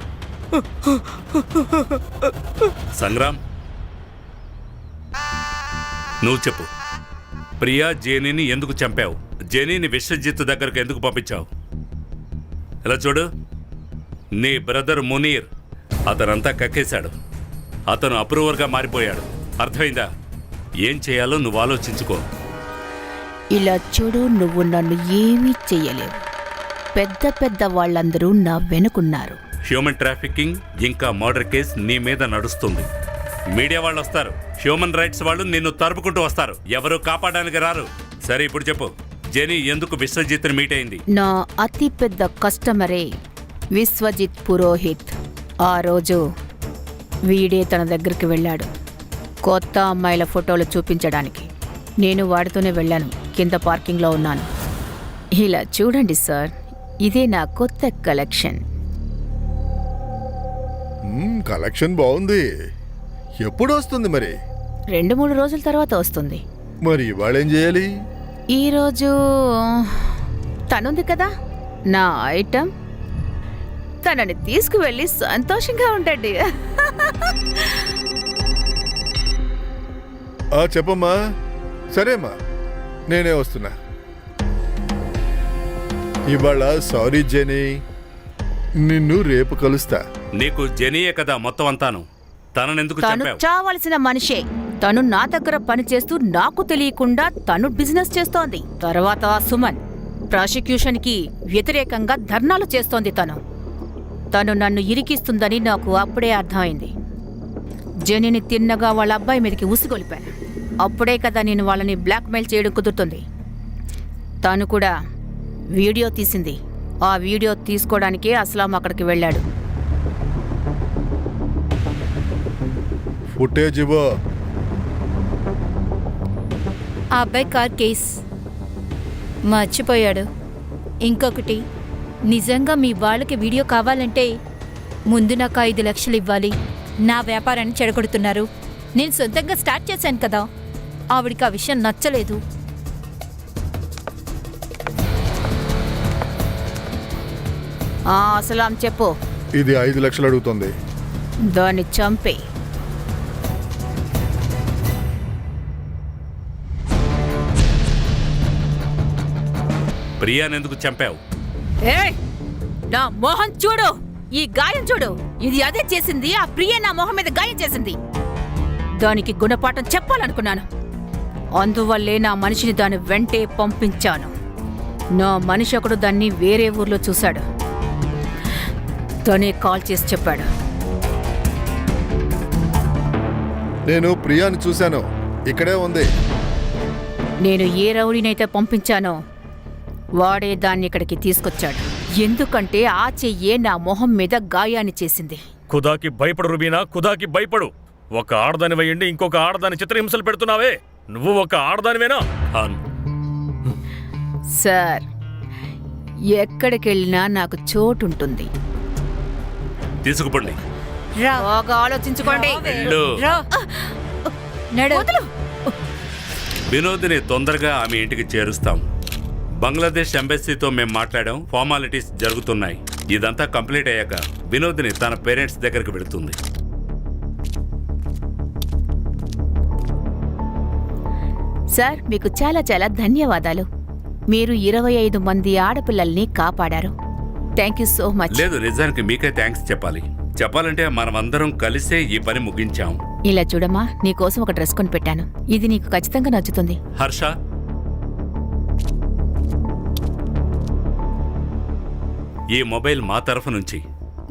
సంగ్రామ్, నువ్వు చెప్పు. ప్రియా జేనీని ఎందుకు చంపావు? జేనీని విశ్వజిత్ దగ్గరకు ఎందుకు పంపించావు? ఇలా చూడు, నీ బ్రదర్ మునీర్ అతనంతా కక్కేశాడు. అతను అప్రూవర్గా మారిపోయాడు. అర్థమైందా? ఏం చేయాలో నువ్వు ఆలోచించుకో.
ఇలా చూడు, నువ్వు నన్ను ఏమీ చెయ్యలేవు. పెద్ద వాళ్ళందరూ నా వెనుకున్నారు.
హ్యూమన్ ట్రాఫికింగ్ ఇంకా మర్డర్ కేస్ నీ మీద నడుస్తుంది. మీడియా వాళ్ళు వస్తారు, హ్యూమన్ రైట్స్ వాళ్ళు నిన్ను తరుపుకుంటూ వస్తారు. ఎవరు కాపాడడానికి రారు. సరే ఇప్పుడు చెప్పు, జెనీ ఎందుకు విశ్వజిత్ని మీట్ అయింది?
నా అతి పెద్ద కస్టమరే విశ్వజిత్ పురోహిత్. ఆ రోజు వీడే తన దగ్గరికి వెళ్ళాడు, కొత్త అమ్మాయిల ఫోటోలు చూపించడానికి. నేను వాడితోనే వెళ్ళాను. కింద పార్కింగ్లో ఉన్నాను. ఇలా చూడండి సార్, ఇదే నా కొత్త కలెక్షన్.
కలెక్షన్ బాగుంది. ఎప్పుడు వస్తుంది మరి?
2-3 రోజుల తర్వాత వస్తుంది.
మరి ఇవాళ ఏం చేయాలి?
ఈరోజు తనుంది కదా నా ఐటమ్, తనని తీసుకువెళ్ళి సంతోషంగా ఉండండి.
చెప్పమ్మా. సరేమ్మా, నేనే వస్తున్నా. ఇవాళ సారీ జెనీ, నిన్ను రేపు కలుస్తా.
నీకు జెనీయే కదా మొత్తం అంతాను. తననెందుకు
తను
చంపావు?
చావాల్సిన మనిషే. తను నా దగ్గర పనిచేస్తూ నాకు తెలియకుండా తను బిజినెస్ చేస్తోంది. తర్వాత సుమన్ ప్రాసిక్యూషన్ కి వ్యతిరేకంగా ధర్నాలు చేస్తోంది. తను నన్ను ఇరికిస్తుందని నాకు అప్పుడే అర్థమైంది. జెనీని తిన్నగా వాళ్ళ అబ్బాయి మీదకి ఉసిగొలిపాను. అప్పుడే కదా నేను వాళ్ళని బ్లాక్మెయిల్ చేయడం కుదురుతుంది. తను కూడా వీడియో తీసింది. ఆ వీడియో తీసుకోవడానికే అస్లాం అక్కడికి వెళ్ళాడు.
ఫుటేజ్ ఇవ్వు.
ఆ అబ్బాయి కార్ కేస్ మర్చిపోయాడు. ఇంకొకటి, నిజంగా మీ వాళ్ళకి వీడియో కావాలంటే ముందు నాకు 5 లక్షలు ఇవ్వాలి. నా వ్యాపారాన్ని చెడగొడుతున్నారు. నేను సొంతంగా స్టార్ట్ చేశాను కదా. ఆవిడికి ఆ విషయం నచ్చలేదు.
అసలాం చెప్పు.
ఇది 5 లక్షలు అడుగుతుంది.
దాన్ని చంపే.
ప్రియానెందుకు చంపావు?
ఏయ్, నా మొహం చూడు, ఈ గాయం చూడు. ఇది అదే చేసింది. ఆ ప్రియ నా మొహం మీద గాయం చేసింది. దానికి గుణపాఠం చెప్పాలనుకున్నాను. అందువల్లే నా మనిషిని దాని వెంటే పంపించాను. నా మనిషి ఒకడు దాన్ని వేరే ఊర్లో చూశాడు. తనే కాల్ చేసి చెప్పాడు.
నేను ప్రియాని చూశాను, ఇక్కడే ఉంది.
నేను ఏ రౌడీనైతే పంపించానో వాడే దాన్ని ఇక్కడికి తీసుకొచ్చాడు. ఎందుకంటే ఆ చెయ్యే నా మొహం మీద గాయాన్ని చేసింది.
ఖుదాకి భయపడు రుబీనా, ఖుదాకి భయపడు. ఒక ఆడదాని వయ్యండి ఇంకొక ఆడదాని చిత్రహింసలు పెడుతున్నావే. నువ్వు ఒక ఆడదానివేనా?
ఖాన్,
సార్, ఎక్కడికెళ్ళినా నాకు చోటుంటుంది.
తీసుకుపండి.
బాగా ఆలోచించుకోండి.
వెళ్ళు.
వదులు.
వినోద్ని తొందరగా ఆమె ఇంటికి చేరుస్తాం. బంగ్లాదేశ్ ఎంబసీతో మేము మాట్లాడాం. ఫార్మాలిటీస్ జరుగుతున్నాయి. ఇదంతా కంప్లీట్ అయ్యాక వినోద్ని తన పేరెంట్స్ దగ్గరికి వెళుతుంది.
సార్, మీకు చాలా చాలా ధన్యవాదాలు. మీరు 25 మంది ఆడపిల్లల్ని కాపాడారు. Thank you so much.
లేదు, నిజానికి మీకే థ్యాంక్స్ చెప్పాలి. చెప్పాలంటే మనమందరం కలిసే ఈ పని ముగించాం.
ఇలా చూడమ్మా, నీకోసం ఒక డ్రెస్ కొని పెట్టాను. ఇది నీకు ఖచ్చితంగా నచ్చుతుంది.
హర్ష, ఈ మొబైల్ మా తరఫు నుంచి.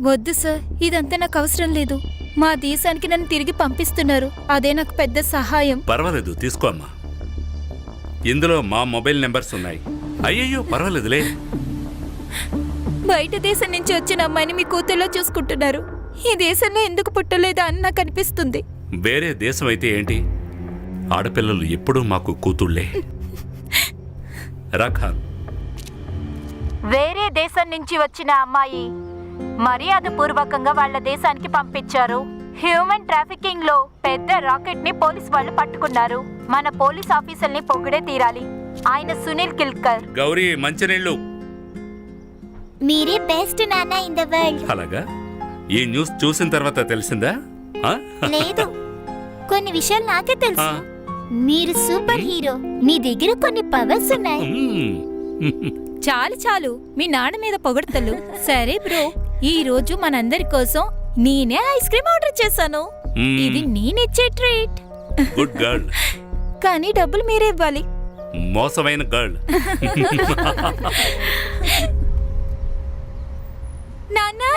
వద్దు సార్, ఇదంతా నాకు అవసరం లేదు. మా దేశానికి నన్ను తిరిగి పంపిస్తున్నారు. అదే నాకు పెద్ద సహాయం.
పర్వాలేదు, తీసుకో అమ్మా. ఇందులో మా మొబైల్ నెంబర్స్ ఉన్నాయి. అయ్యయ్యో, పర్వాలేదులే.
బయట దేశం నుంచి వచ్చిన అమ్మాయిని మీ కూతుర్లో చూసుకుంటున్నారు. ఈ దేశంలో ఎందుకు పుట్టలేదా అని నాకు అనిపిస్తుంది.
వేరే దేశం అయితే ఏంటి, ఆడపిల్లలు ఎప్పుడూ మాకు కూతుళ్లే. రాఖాన్,
వేరే దేశం నుంచి వచ్చిన అమ్మాయి మర్యాదపూర్వకంగా వాళ్ళ దేశానికి పంపించారు. హ్యూమన్ ట్రాఫికింగ్ లో పెద్ద రాకెట్ ని పోలీస్ వాళ్ళు పట్టుకున్నారు. మన పోలీస్ ఆఫీసర్ని పొగిడే తీరాలి. ఆయన సునీల్ కిల్కర్.
గౌరీ, మంచినీళ్ళు.
మీరే బెస్ట్ నాన్న ఇన్ ద వరల్డ్.
అలాగా? ఈ న్యూస్ చూసిన తర్వాత తెలిసిందా? ఆ?
లేదు, కొన్ని విషయాలు నాకే తెలుసు. మీరు సూపర్ హీరో. మీ దగ్గర కొన్ని పవర్స్ ఉన్నాయి. చాలు చాలు, మీ నాన్న మీద పొగడతలు. సరే బ్రో, ఈ రోజు మనందరి కోసం నేనే ఐస్ క్రీమ్ ఆర్డర్ చేశాను. ఇది నేనిచ్చే ట్రీట్.
Good girl.
కానీ డబ్బులు మీరే ఇవ్వాలి.
మోసమైన గర్ల్.
నాన్నా,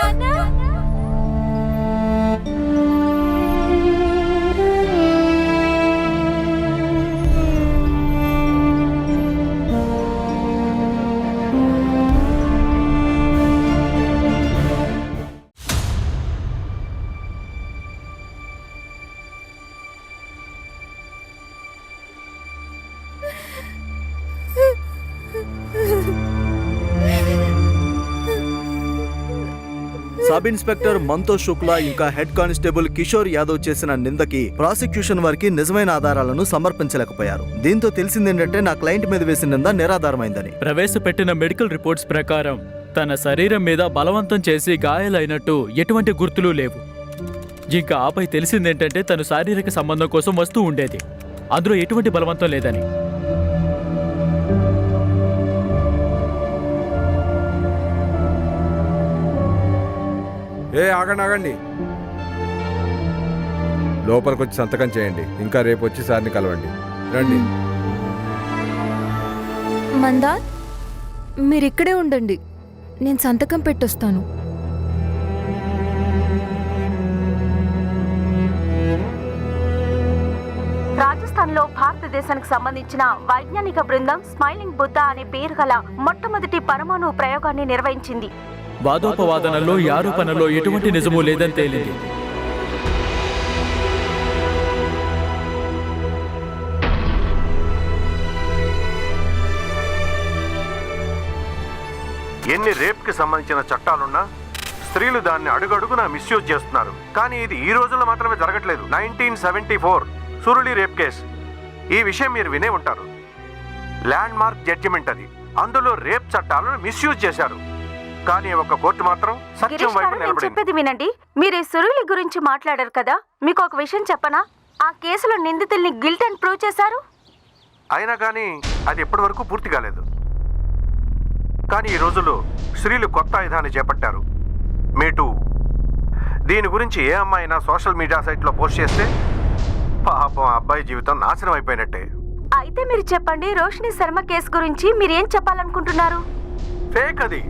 సబ్ ఇన్స్పెక్టర్ మంతోష్ శుక్లా ఇంకా హెడ్ కానిస్టేబుల్ కిషోర్ యాదవ్ చేసిన నిందకి ప్రాసిక్యూషన్ వారికి నిజమైన ఆధారాలను సమర్పించలేకపోయారు. దీంతో తెలిసిందేంటంటే నా క్లయింట్ మీద వేసిన నింద నిరాధారమైందని.
ప్రవేశపెట్టిన మెడికల్ రిపోర్ట్స్ ప్రకారం తన శరీరం మీద బలవంతం చేసి గాయాలైనట్టు ఎటువంటి గుర్తులు లేవు. ఇంకా ఆపై తెలిసిందేంటంటే తను శారీరక సంబంధం కోసం వస్తూ ఉండేది. అందులో ఎటువంటి బలవంతం లేదని.
ఆగండి, లోపలికి వచ్చి సంతకం చేయండి. ఇంకా రేపు వచ్చి సార్ని కలవండి. రండి.
మందార్, మీరిక్కడే ఉండండి, నేను సంతకం పెట్టొస్తాను.
రాజస్థాన్లో భారతదేశానికి సంబంధించిన వైజ్ఞానిక బృందం స్మైలింగ్ బుద్ధ అనే పేరు గల మొట్టమొదటి పరమాణు ప్రయోగాన్ని నిర్వహించింది.
వాదోపవాదనలో ఈ ఆరోపణలో ఎటువంటి నిజమూ లేదని తేలింది.
ఎన్ని రేప్కి సంబంధించిన చట్టాలున్నా స్త్రీలు దాన్ని అడుగడుగునా మిస్యూజ్ చేస్తున్నారు. కానీ ఇది ఈ రోజుల్లో మాత్రమే జరగట్లేదు. 1974 సురుళి రేప్ కేస్, ఈ విషయం మీరు వినే ఉంటారు. ల్యాండ్ మార్క్ జడ్జిమెంట్ అది. అందులో రేప్ చట్టాలను మిస్యూజ్ చేశారు. కానీ ఒక కోర్టు మాత్రం సత్యం
గిరీష్
వైపు
గారు, నేను
నిలబడింది.
చెప్పేది వినండి. మీరు ఈ సురులి గురించి మాట్లాడారు కదా, మీకు ఒక విషయం చెప్పనా? ఆ కేసులో నిందితుల్ని గిల్ట్ అని ప్రూవ్ చేశారు.
అయినా కానీ అది ఎప్పటి వరకు పూర్తి కాలేదు. కానీ ఈ రోజుల్లో స్త్రీలు కొత్త ఆయుధాన్ని చేపట్టారు, మీటూ. దీని గురించి ఏ అమ్మాయినా సోషల్ మీడియా సైట్లో పోస్ట్ చేస్తే పాపం ఆ అబ్బాయి జీవితం నాశనం అయిపోయినట్టే.
అయితే మీరు చెప్పండి, రోషిని శర్మ కేసు గురించి మీరేం చెప్పాలనుకుంటున్నారు?
ఫేక్ అది.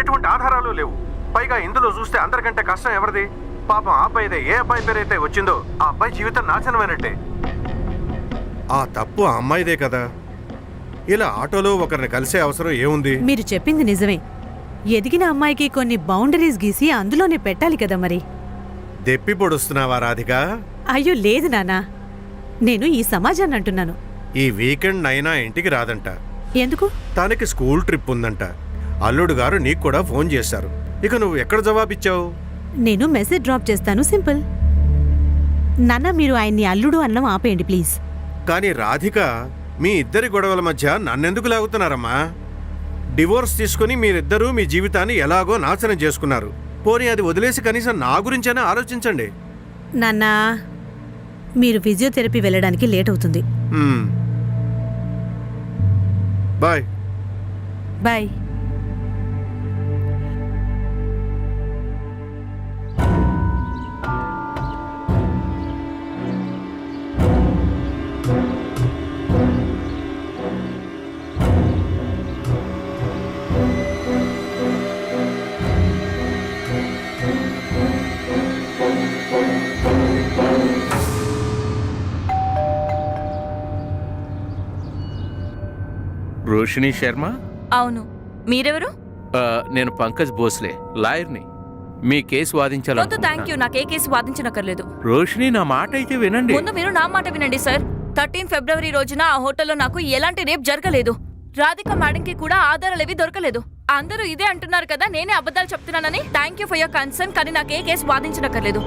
ఎటువంటి ఆధారాలు లేవు. పైగా ఇందులో చూస్తే అందరికంటే కష్టం ఎవరిది? పాపం ఆ అబ్బాయిదే. ఏ అబ్బాయి పేరైతే వచ్చిందో ఆ అబ్బాయి జీవితం నాశనమైనట్టే. ఆ తప్పు ఆ అమ్మాయిదే కదా. ఇలా ఆటోలో ఒకరిని కలిసే అవసరం ఏముంది?
మీరు చెప్పింది నిజమే. ఎదిగిన అమ్మాయికి కొన్ని బౌండరీస్ గీసి అందులోనే పెట్టాలి కదా మరి.
దెప్పి పొడుస్తున్నావా రాధిక?
అయ్యో లేదు నాన్నా, నేను ఈ సమాజాన్ని అంటున్నాను.
ఈ వీకెండ్ నైనా ఇంటికి రాదంట.
ఎందుకు?
తనకి స్కూల్ ట్రిప్ ఉందంట. అల్లుడు గారు నీకు కూడా ఫోన్ చేశారు. ఇక నువ్వు ఎక్కడ జవాబిచ్చావు?
నేను మెసేజ్ డ్రాప్ చేస్తాను, సింపుల్. నాన్న, మీరు ఆయన్ని అల్లుడు అన్నం ఆపేయండి ప్లీజ్.
కానీ రాధిక, మీ ఇద్దరి గొడవల మధ్య నన్నెందుకు లాగుతున్నారమ్మా? డివోర్స్ తీసుకుని మీరిద్దరూ మీ జీవితాన్ని ఎలాగో నాశనం చేసుకున్నారు. పోనీ అది వదిలేసి కనీసం నా గురించైనా ఆలోచించండి.
నాన్నా, మీరు ఫిజియోథెరపీ వెళ్ళడానికి లేట్ అవుతుంది.
బాయ్.
బాయ్.
రోషిని శర్మ?
అవును. మీరెవరు?
నేను పంకజ్ భోస్లే, లాయర్ని. మీ కేసు వాదించాలి.
థ్యాంక్ యూ, నాకే కేసు వాదించనక్కర్లేదు.
రోషిని, నా మాట అయితే వినండి.
ముందు మీరు నా మాట వినండి సార్. 13 ఫిబ్రవరి రోజున ఆ హోటల్లో నాకు ఎలాంటి రేప్ జరగలేదు. రాధిక మేడంకి కూడా ఆధారాలేవి దొరకలేదు. అందరూ ఇదే అంటున్నారు కదా, నేనే అబద్ధాలు చెప్తున్నానని. Thank you for your concern, కానీ నాకే కేసు వాదించనక్కర్లేదు.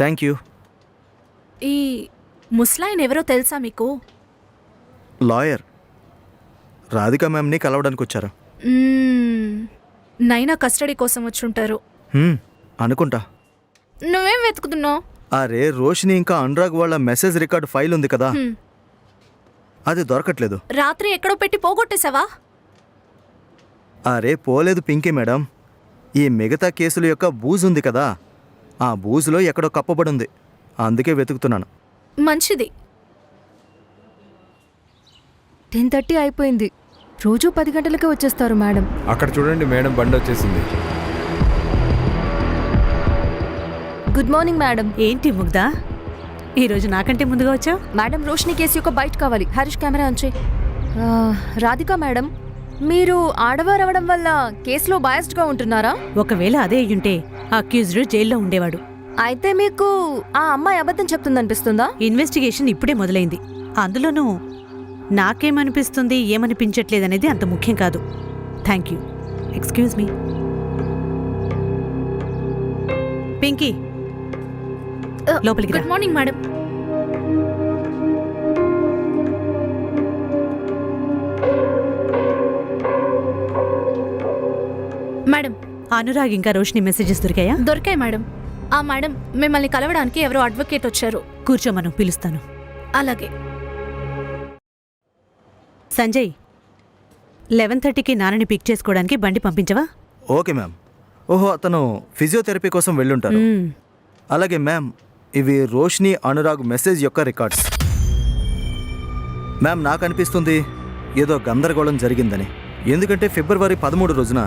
Thank you.
ఈ ముస్లాయిన్ ఎవరో తెలుసా మీకు?
లాయర్. రాధిక మ్యామ్ని కలవడానికి వచ్చారా?
నైనా కస్టడీ కోసం వచ్చుంటారు
అనుకుంటా.
నువ్వేం వెతుకుతున్నావు?
అరే, రోషిని ఇంకా అనురాగ్ వాళ్ళ మెసేజ్ రికార్డ్ ఫైల్ ఉంది కదా, అది దొరకట్లేదు.
రాత్రి ఎక్కడో పెట్టి పోగొట్టేశావా?
అరే పోలేదు పింకీ మేడం. ఈ మిగతా కేసుల యొక్క బూజు ఉంది కదా, ఆ బూజులో ఎక్కడో కప్పబడింది, అందుకే వెతుకుతున్నాను.
మంచిది.
10:30 అయిపోయింది. రోజు 10 గంటలకే వచ్చేస్తారు మేడం.
అక్కడ చూడండి మేడం, బండి వచ్చేసింది.
Good morning madam.
ఏంటి ముగ్ధా, ఈరోజు నాకంటే ముందుగా వచ్చావు?
మేడం, రోషిని కేసు యొక్క బయట కావాలి. హరీష్ కెమెరా ఆన్ చేయి. రాధిక మేడం, మీరు ఆడవారు అవడం వల్ల కేసులో బయాస్డ్గా ఉంటున్నారా?
ఒకవేళ అదే అయ్యుంటే అక్యూజ్డ్ జైల్లో ఉండేవాడు.
అయితే మీకు ఆ అమ్మాయి అబద్ధం చెప్తుందనిపిస్తుందా?
ఇన్వెస్టిగేషన్ ఇప్పుడే మొదలైంది. అందులోనూ నాకేమనిపిస్తుంది, ఏమనిపించట్లేదనేది అంత ముఖ్యం కాదు. Thank you. Excuse me. Pinky, లోపలికి రా.
Good morning madam. Madam,
Anurag ఇంకా రోషిని మెసేజెస్ దొరికాయా?
దొరికాయి మేడం. మేడం, మిమ్మల్ని కలవడానికి ఎవరో అడ్వకేట్ వచ్చారు.
కూర్చోమను, పిలుస్తాను.
అలాగే.
సంజయ్, 11:30కి నాన్నని పిక్ చేసుకోవడానికి బండి పంపించవా?
Okay ma'am. ఓహో, అతను ఫిజియోథెరపీ కోసం వెళ్ళుంటారు.
మ్మ్.
అలాగే మ్యామ్, ఇవి రోష్ని అనురాగ్ మెసేజ్ యొక్క రికార్డ్స్. మ్యామ్, నాకు అనిపిస్తుంది ఏదో గందరగోళం జరిగిందని. ఎందుకంటే ఫిబ్రవరి 13 రోజున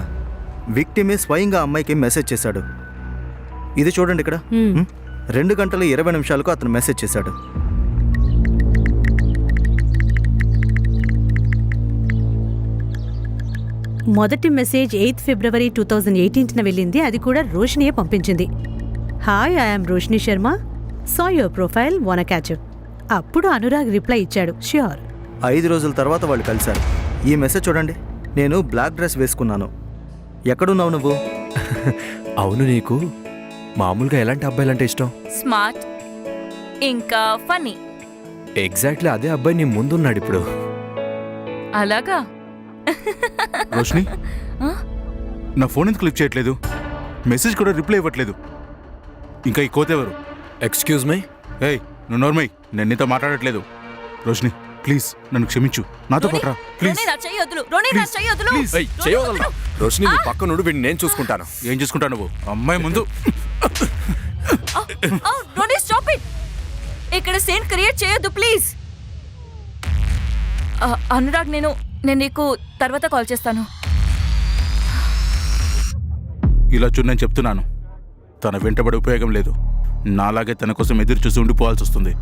విక్టిమే స్వయంగా అమ్మాయికి మెసేజ్ చేశాడు. ఇది చూడండి ఇక్కడ. 2 గంటల 20 నిమిషాలకు అతను మెసేజ్ చేశాడు.
మొదటి మెసేజ్ 8 ఫిబ్రవరి 2018న వెళ్ళింది. అది కూడా రోషినియే పంపించింది. Hi, I'm Roshini Sharma, saw your profile, wanna catch up. అప్పుడు అనురాగ్ రిప్లై ఇచ్చాడు, ష్యూర్.
5 రోజుల తర్వాత వాళ్ళు కలిశారు. ఈ మెసేజ్ చూడండి. నేను బ్లాక్ డ్రెస్ వేసుకున్నాను. ఎక్కడున్నావు నువ్వు?
అవును, నీకు మామూలుగా ఎలాంటి అబ్బాయిలంటే ఇష్టం?
స్మార్ట్ ఇంకా ఫనీ.
ఎగ్జాక్ట్లీ అదే అబ్బాయి నీ ముందున్నాడు ఇప్పుడు.
అలాగా?
రోష్ని, నా ఫోన్ ఎందుకు క్లిక్ చేయట్లేదు? మెసేజ్ కూడా రిప్లై ఇవ్వట్లేదు. ఇంకా ఈ కోత ఎవరు?
Excuse me.
ఏయ్, నువ్వు నోర్మై, నేను నీతో మాట్లాడట్లేదు. రోష్ని, ప్లీజ్ నన్ను క్షమించు, నాతో పట్రా ప్లీజ్.
రోషిని, నీ పక్క నుండి వీడిని నేను చూసుకుంటాను.
ఏం చూసుకుంటావు నువ్వు? అమ్మాయి ముందు.
ఇక్కడ సీన్ క్రియేట్ చేయొద్దు ప్లీజ్. అనురాగ్, నేను నీకు తర్వాత కాల్ చేస్తాను.
ఇలా చూడు, నేను చెప్తున్నాను, తన వెంటబడి ఉపయోగం లేదు. నాలాగే తన కోసం ఎదురు చూసి ఉండిపోవాల్సి వస్తుంది.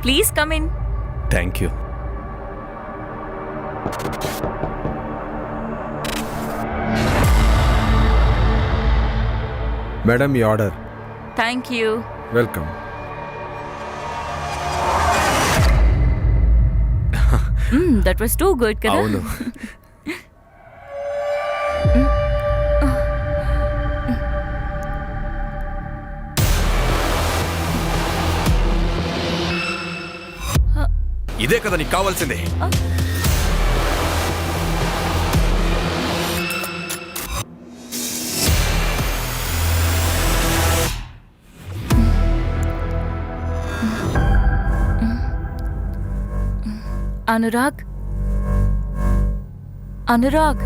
Please come in.
Thank you. Madam, ఈ order.
Thank you.
Welcome.
That was too good కదా?
అవును. ఇదే కదా నీకు కావాల్సిందే.
అనురాగ్, అనురాగ్,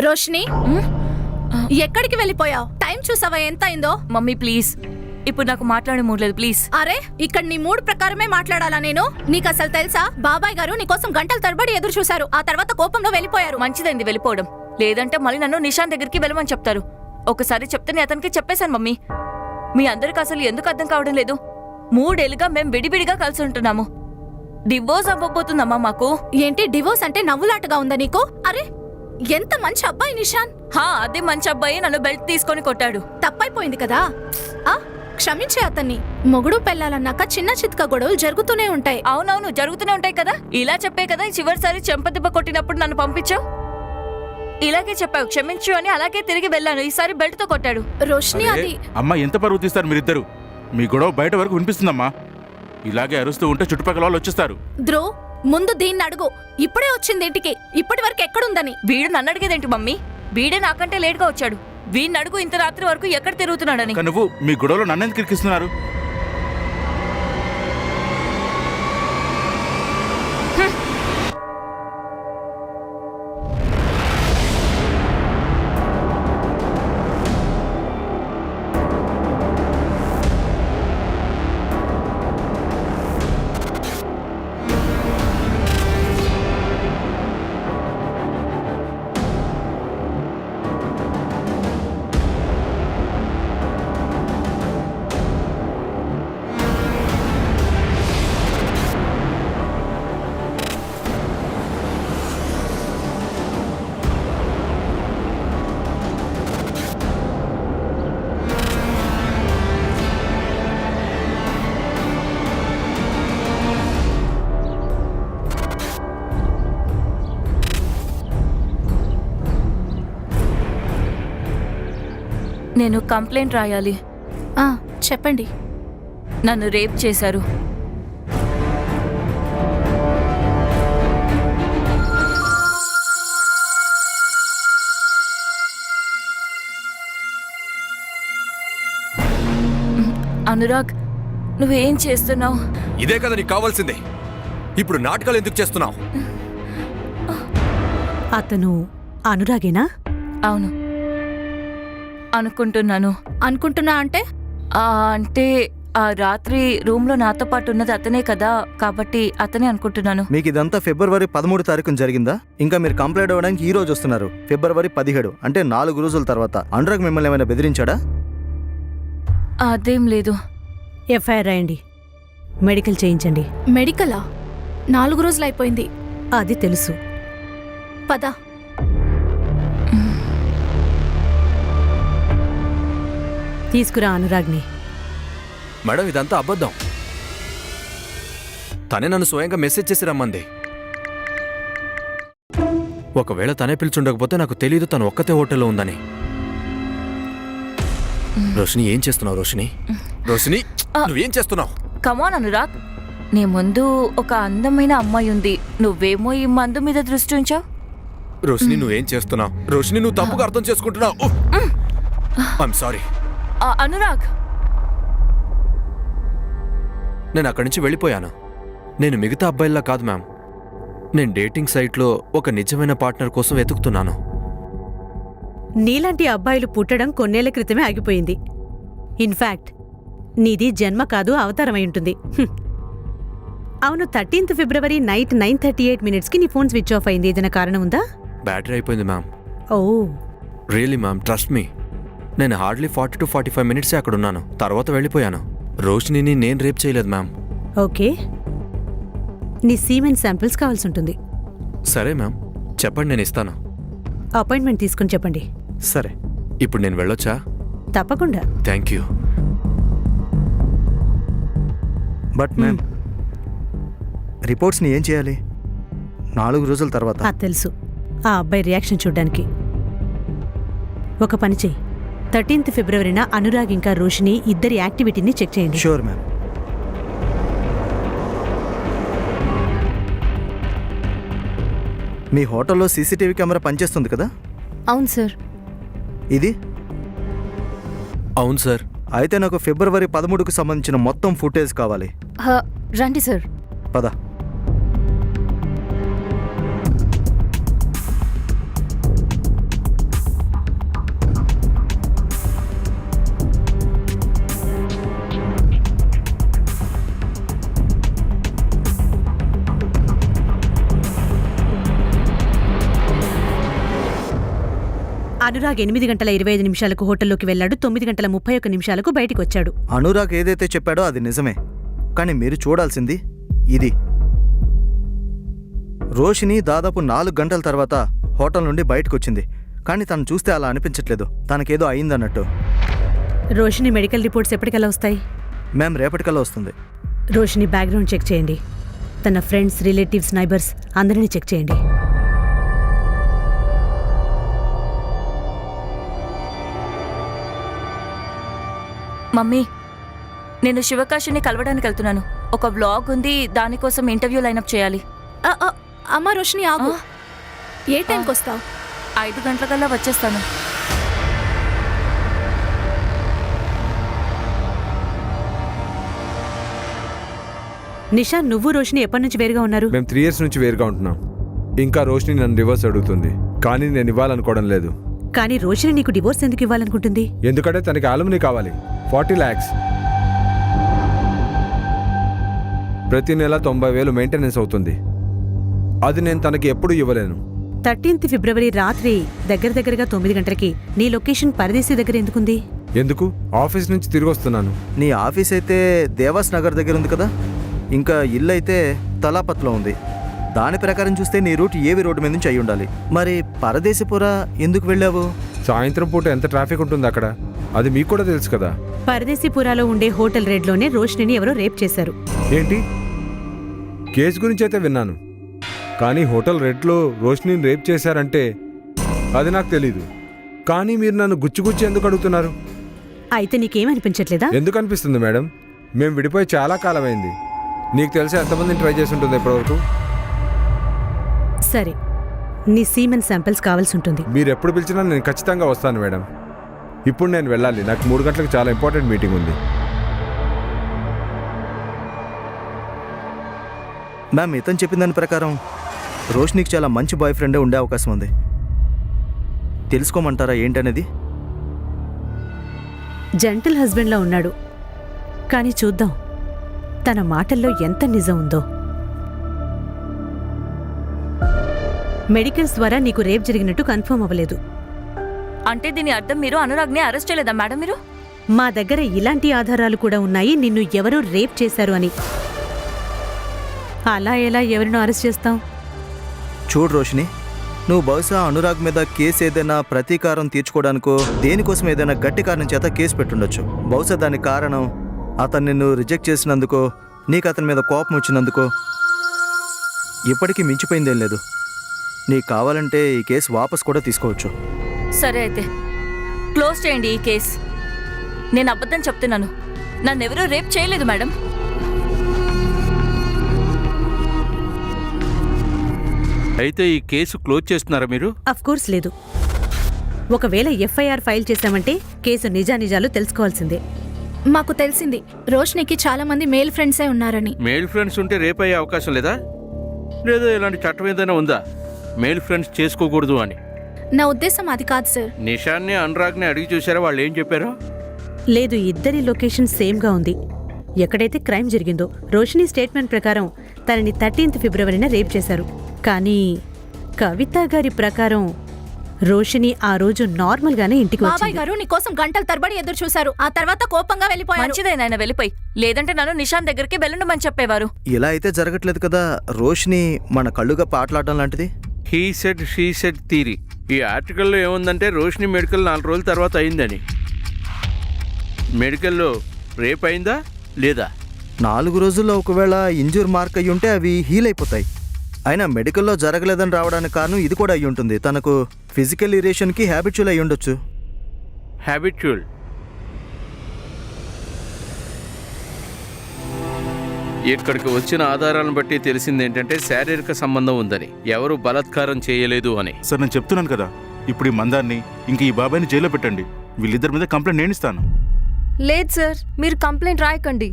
రోషిని, ఎక్కడికి వెళ్ళిపోయావు? టైం చూసావా ఎంత అయిందో?
మమ్మీ ప్లీజ్, ఇప్పుడు నాకు మాట్లాడే మూడ్ లేదు ప్లీజ్.
అరే, ఇక్కడ నీ మూడ్ ప్రకారమే మాట్లాడాలా నేను? నీకు అసలు తెలుసా, బాబాయ్ గారు నీకోసం గంటల తరబడి ఎదురు చూశారు. ఆ తర్వాత కోపంలో వెళ్ళిపోయారు.
మంచిదైంది వెళ్ళిపోవడం. లేదంటే మళ్ళీ నన్ను నిషాన్ దగ్గరికి వెళ్ళమని చెప్తారు. ఒకసారి చెప్తే అతనికి చెప్పేశాను మమ్మీ. మీ అందరికి అసలు ఎందుకు అర్థం కావడం లేదు? 3 ఏళ్ళుగా మేం విడివిడిగా కలిసి ఉంటున్నాము. డివోర్స్ అవ్వబోతుందమ్మా మాకు.
ఏంటి డివోర్స్ అంటే నవ్వులాటగా ఉందా నీకు? అరే,
ఎంత మంచి అబ్బాయి నిషాన్. అదే మంచి అబ్బాయి నన్ను బెల్ట్ తీసుకొని కొట్టాడు. తప్పైపోయింది కదా. క్షమించే అతన్ని. మొగుడు పెళ్ళాలన్నాక చిన్న చిత్క గొడవలు జరుగుతూనే ఉంటాయి. అవునవును జరుగుతూనే ఉంటాయి కదా. ఇలా చెప్పే కదా చివరిసారి చెంపదెబ్బ కొట్టినప్పుడు నన్ను పంపించావు. ఇలాగే చెప్పావు క్షమించు అని, అలాగే తిరిగి వెళ్ళాను. ఈసారి బెల్ట్ తో కొట్టాడు. రోషిని అది
అమ్మా ఎంత పరువు తీస్తారు మీరిద్దరు? మీ గొడవ బయట వరకు వినిపిస్తుందమ్మా. ఇలాగే అరుస్తూ ఉంటే చుట్టుపక్కల వాళ్ళు వచ్చేస్తారు.
ధ్రువ్ ముందు దీన్ని అడుగు. ఇప్పుడే వచ్చింది ఇంటికి, ఇప్పటి వరకు ఎక్కడుందని. వీడు నన్ను అడిగేదేంటి మమ్మీ? వీడే నాకంటే లేట్ గా వచ్చాడు. వీడిని అడుగు ఇంత రాత్రి వరకు ఎక్కడ తిరుగుతున్నాడని.
నువ్వు మీ గొడవలో నన్నెందుకు ఇరికిస్తున్నారు?
నేను కంప్లైంట్ రాయాలి. చెప్పండి. నన్ను రేప్ చేశారు. అనురాగ్ నువ్వేం చేస్తున్నావు?
ఇదే కదా నీకు కావాల్సిందే. ఇప్పుడు నాటకాలు ఎందుకు చేస్తున్నావు?
అతను అనురాగేనా?
అవును అనుకుంటున్నాను. అనుకుంటున్నా అంటే అంటే ఆ రాత్రి రూమ్ లో నాతో పాటు ఉన్నది అతనే కదా, కాబట్టి అతనే అనుకుంటున్నాను.
మీకు ఇదంతా ఫిబ్రవరి 13 తారీఖున జరిగిందా? ఇంకా మీరు కంప్లైంట్ అవ్వడానికి ఈ రోజు వస్తున్నారు. ఫిబ్రవరి 17 అంటే 4 రోజుల తర్వాత అనురాగ్ మిమ్మల్ని ఏమైనా బెదిరించాడా?
అదేం లేదు.
ఎఫ్ఐఆర్ రాయండి, మెడికల్ చేయించండి.
మెడికలా? 4 రోజులు అయిపోయింది.
అది తెలుసు.
పద.
తీసుకురా అనురాగ్ని.
మేడం ఇదంతా అబద్ధం. తనే నన్ను స్వయంగా మెసేజ్ చేసి రమ్మంది. ఒకవేళ తనే పిలుచుండకపోతే నాకు తెలీదు తను ఒక్కతే హోటల్లో ఉందని. రోషిని ఏం చేస్తున్నావు? రోషిని నువ్వేం చేస్తున్నావు?
కమాన్ అనురాగ్, నీ ముందు ఒక అందమైన అమ్మాయి ఉంది. నువ్వేమో ఈ మందు మీద దృష్టి ఉంచావు.
రోషిని నువ్వేం చేస్తున్నావు? రోషిని నువ్వు తప్పుగా అర్థం చేసుకుంటున్నావు. I'm sorry.
అనురాగ్
నేను అక్కడి నుంచి వెళ్ళిపోయాను. నేను మిగతా అబ్బాయిల్లా కాదు మ్యామ్. నేను డేటింగ్ సైట్లో ఒక నిజమైన పార్ట్నర్ కోసం వెతుకుతున్నాను.
నీలాంటి అబ్బాయిలు పుట్టడం కొన్నేళ్ల క్రితమే ఆగిపోయింది. ఇన్ఫాక్ట్ నీది జన్మ కాదు, అవతారమై ఉంటుంది. అవును, 13th ఫిబ్రవరి నైట్ 9:38 నీ ఫోన్ స్విచ్ ఆఫ్ అయింది. ఏదైనా కారణం ఉందా?
బ్యాటరీ అయిపోయింది ma'am.
Oh
really ma'am, trust me. నేను హార్డ్లీ 40 to 45 minutes అక్కడ ఉన్నాను. తర్వాత వెళ్ళిపోయాను. రోషినిని నేను రేప్ చేయలేదు మ్యామ్.
ఓకే, నీ సీమెన్ శాంపిల్స్ కావాల్సి ఉంటుంది.
సరే మ్యామ్, చెప్పండి, నేను ఇస్తాను.
అపాయింట్మెంట్ తీసుకుని చెప్పండి.
సరే,
ఇప్పుడు నేను వెళ్ళొచ్చా?
తప్పకుండా.
Thank you.
బట్ మ్యామ్, రిపోర్ట్స్ని ఏం చేయాలి? 4 రోజుల తర్వాత.
తెలుసు, ఆ అబ్బాయి రియాక్షన్ చూడ్డానికి. ఒక పని చెయ్యి, 13th ఫిబ్రవరిన అనురాగ్ ఇంకా రోషిని ఇద్దరి యాక్టివిటీని చెక్ చేయండి.
Sure ma'am. మీ హోటల్లో సీసీటీవీ కెమెరా పనిచేస్తుంది కదా?
అవును సార్.
ఇది?
అవును సార్.
అయితే నాకు ఫిబ్రవరి 13కు సంబంధించిన మొత్తం ఫుటేజ్ కావాలి.
రండి సార్.
పద.
అనురాగ్ 8:25 హోటల్లోకి వెళ్ళాడు. 9:31 బయటికి వచ్చాడు.
అనురాగ్ ఏదైతే చెప్పాడో అది నిజమే, కానీ మీరు చూడాల్సింది ఇది. రోషిని దాదాపు 4 గంటల తర్వాత హోటల్ నుండి బయటకు వచ్చింది. కానీ తను చూస్తే అలా అనిపించట్లేదు, తనకేదో అయిందన్నట్టు.
రోషిని మెడికల్ రిపోర్ట్స్ ఎప్పటికల్లా వస్తాయి?
మ్యామ్, రేపటికల్లా వస్తుంది.
రోషిని బ్యాక్గ్రౌండ్ చెక్ చేయండి. తన ఫ్రెండ్స్, రిలేటివ్స్, నైబర్స్ అందరినీ చెక్ చేయండి.
మమ్మీ, నేను శివకాశిని కలవడానికి వెళ్తున్నాను. ఒక వ్లాగ్ ఉంది, దానికోసం ఇంటర్వ్యూ లైనప్ చేయాలి.
అమ్మా రోషిని ఆగు. ఏ టైంకి వస్తావు?
5 గంటలకల్లా వచ్చేస్తాను.
నిషా, నువ్వు రోషిని ఎప్పటి నుంచి వేరుగా ఉన్నారు?
మేము 3 years నుంచి వేరుగా ఉంటున్నాం. ఇంకా రోషిని నన్ను డివోర్స్ అడుగుతుంది, కానీ నేను ఇవ్వాలనుకోవడం లేదు.
కానీ రోషిని నీకు డివోర్స్ ఎందుకు ఇవ్వాలనుకుంటుంది?
ఎందుకంటే తనకి ఆలుమనీ కావాలి. 40 lakhs. ప్రతి నెల 90,000 మెయింటెనెన్స్ అవుతుంది. అది నేను తనకి ఎప్పుడు ఇవ్వలేను.
13th ఫిబ్రవరి రాత్రి దగ్గరగా 9 గంటలకి నీ లొకేషన్ పరదేశీ దగ్గర ఎందుకుంది?
ఎందుకు? ఆఫీస్ నుంచి తిరిగి వస్తున్నాను.
నీ ఆఫీస్ అయితే దేవాస్ నగర్ దగ్గర ఉంది కదా, ఇంకా ఇల్లు అయితే తలాపత్లో ఉంది. దాని ప్రకారం చూస్తే నీ రూట్ ఏవి రోడ్డు మీద నుంచి అయి ఉండాలి. మరి పరదేశపుర ఎందుకు వెళ్ళావు?
సాయంత్రం పూట ఎంత ట్రాఫిక్ ఉంటుంది అక్కడ, అది మీకు కూడా తెలుసు కదా.
పరదేశీపురాలో ఉండే హోటల్ రెడ్లోనే రోషిని ఎవరో రేప్ చేశారు.
ఏంటి? కేసు గురించి అయితే విన్నాను, కానీ హోటల్ రెడ్లో రోషినిని రేప్ చేశారంటే అది నాకు తెలీదు. కానీ మీరు నన్ను గుచ్చి ఎందుకు అడుగుతున్నారు?
అయితే నీకేమనిపించట్లేదా?
ఎందుకు అనిపిస్తుంది మేడం? మేము విడిపోయి చాలా కాలమైంది. నీకు తెలిసి ఎంతమందిని ట్రై చేసి ఉంటుంది ఇప్పటివరకు?
సరే, నీ సీమెన్ శాంపిల్స్ కావాల్సి ఉంటుంది.
మీరు ఎప్పుడు పిలిచినా నేను ఖచ్చితంగా వస్తాను మేడం. ఇప్పుడు నేను వెళ్ళాలి, నాకు 3 గంటలకు చాలా ఇంపార్టెంట్ మీటింగ్ ఉంది.
మ్యామ్, ఇతను చెప్పిన దాని ప్రకారం రోషినికి చాలా మంచి బాయ్ ఫ్రెండే ఉండే అవకాశం ఉంది. తెలుసుకోమంటారా ఏంటనేది?
జెంటల్ హస్బెండ్లా ఉన్నాడు, కానీ చూద్దాం తన మాటల్లో ఎంత నిజం ఉందో. మెడికల్స్ ద్వారా నీకు రేప్ జరిగినట్టు కన్ఫర్మ్ అవ్వలేదు.
అంటే దీని అర్థం మీరు అనురాగ్ని అరెస్ట్ చేయలేదా మేడం? మీరు
మా దగ్గర ఇలాంటి ఆధారాలు కూడా ఉన్నాయి, నిన్ను ఎవరో రేప్ చేశారు అని. అలా ఎలా ఎవరినో అరెస్ట్ చేస్తాం?
చూడు రోషిని, నువ్వు బహుశా అనురాగ్ మీద కేసు ఏదైనా ప్రతీకారం తీర్చుకోవడానికో దేనికోసం ఏదైనా గట్టి కారణం చేత కేసు పెట్టుండొచ్చు. బహుశా దానికి కారణం అతను నిన్ను రిజెక్ట్ చేసినందుకో, నీకు అతని మీద కోపం వచ్చినందుకో. ఇప్పటికీ మించిపోయిందేం లేదు. నీకు కావాలంటే ఈ కేసు వాపస్ కూడా తీసుకోవచ్చు.
సరే, అయితే క్లోజ్ చేయండి ఈ కేస్. నేను అబద్ధం చెప్తున్నాను, నన్నెవరూ రేప్ చేయలేదు మేడం.
అయితే ఈ కేసు క్లోజ్ చేస్తున్నారా మీరు?
అఫ్ కోర్స్ లేదు. ఒకవేళ ఎఫ్ఐఆర్ ఫైల్ చేశామంటే కేసు నిజానిజాలు తెలుసుకోవాల్సిందే.
మాకు తెలిసింది రోషినికి చాలా మంది మేల్ ఫ్రెండ్సే ఉన్నారని.
మేల్ ఫ్రెండ్స్ ఉంటే రేప్ అయ్యే అవకాశం లేదా? లేదా ఇలాంటి చట్టం ఏదైనా ఉందా మేల్ ఫ్రెండ్స్ చేసుకోకూడదు అని?
నా ఉద్దేశం అది కాదు సార్.
నిషాన్ని, అనురాగ్ని అడిగి చూసారా? వాళ్ళు ఏం చెప్పారు?
లేదు, ఇద్దరి లొకేషన్ సేమ్గా ఉంది. ఎక్కడైతే క్రైమ్ జరిగిందో రోషిని స్టేట్మెంట్ ప్రకారం తనని 13th ఫిబ్రవరిన రేప్ చేశారు. కానీ కవిత గారి ప్రకారం రోషిని ఆ రోజు నార్మల్ గానే ఇంటికి
బాబాయ్
వచ్చింది.
గారు నీకోసం గంటల తరబడి ఎదురు చూశారు. ఆ తర్వాత కోపంగా వెళ్ళిపోయారు.
మంచిదే నాయన వెళ్ళిపోయి, లేదంటే నన్ను నిషాన్ దగ్గరికి వెళ్ళండమని చెప్పేవారు.
ఇలా అయితే జరగట్లేదు కదా. రోషిని మన కళ్ళుగా పాటలాడడం లాంటిది.
He said she said theory. ఈ ఆర్టికల్లో ఏముందంటే రోషిని మెడికల్ 4 రోజుల తర్వాత అయిందని. మెడికల్లో రేప్ అయిందా లేదా?
4 రోజుల్లో ఒకవేళ ఇంజూర్ మార్క్ అయ్యి ఉంటే అవి హీల్ అయిపోతాయి. అయినా మెడికల్లో జరగలేదని రావడానికి కారణం ఇది కూడా అయ్యి ఉంటుంది. తనకు ఫిజికల్ ఇరేషన్కి హ్యాబిచువల్ అయ్యి ఉండొచ్చు.
హ్యాబిచువల్? ఇక్కడికి వచ్చిన ఆధారాలను బట్టి తెలిసింది ఏంటంటే శారీరక సంబంధం ఉందని, ఎవరు బలాత్కారం చేయలేదు అని.
సార్, నేను చెప్తున్నాను కదా, ఇప్పుడు ఈ మందాన్ని ఇంక ఈ బాబాయ్ని జైల్లో పెట్టండి. వీళ్ళిద్దరి మీద కంప్లైంట్ నేను ఇస్తాను.
లేదు సార్, మీరు కంప్లైంట్ రాయకండి.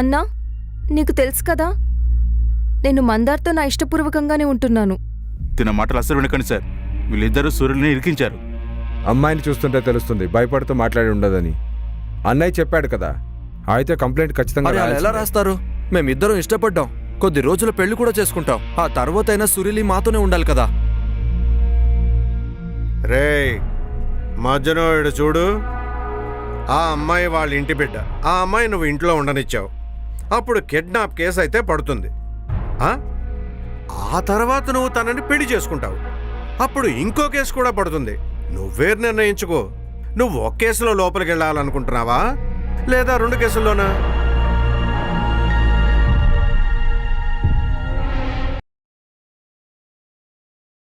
అన్నా, నీకు తెలుసు కదా నేను మందార్తో నా ఇష్టపూర్వకంగానే ఉంటున్నాను.
తిన మాటలు అస్సలు వినకండి సార్. వీళ్ళిద్దరూ సూర్యుల్ని ఇరికించారు.
అమ్మాయిని చూస్తుంటే తెలుస్తుంది భయపడుతూ మాట్లాడి ఉండదని. అన్నయ్య చెప్పాడు కదా, అయితే కంప్లైంట్ ఖచ్చితంగా
ఎలా రాస్తారు? మేమిద్దరం ఇష్టపడ్డాం, కొద్ది రోజుల పెళ్లి కూడా చేసుకుంటాం. ఆ తర్వాత అయినా సురీలి మాతోనే ఉండాలి కదా.
రేయ్ మధ్యనోడు చూడు, ఆ అమ్మాయి వాళ్ళ ఇంటి బిడ్డ. ఆ అమ్మాయి నువ్వు ఇంట్లో ఉండనిచ్చావు. అప్పుడు కిడ్నాప్ కేసు అయితే పడుతుంది. ఆ తర్వాత నువ్వు తనని పెళ్లి చేసుకుంటావు. అప్పుడు ఇంకో కేసు కూడా పడుతుంది. నువ్వే నిర్ణయించుకో. నువ్వు ఒక కేసులో లోపలికి వెళ్ళాలనుకుంటున్నావా లేదా 2 కేసుల్లోనా?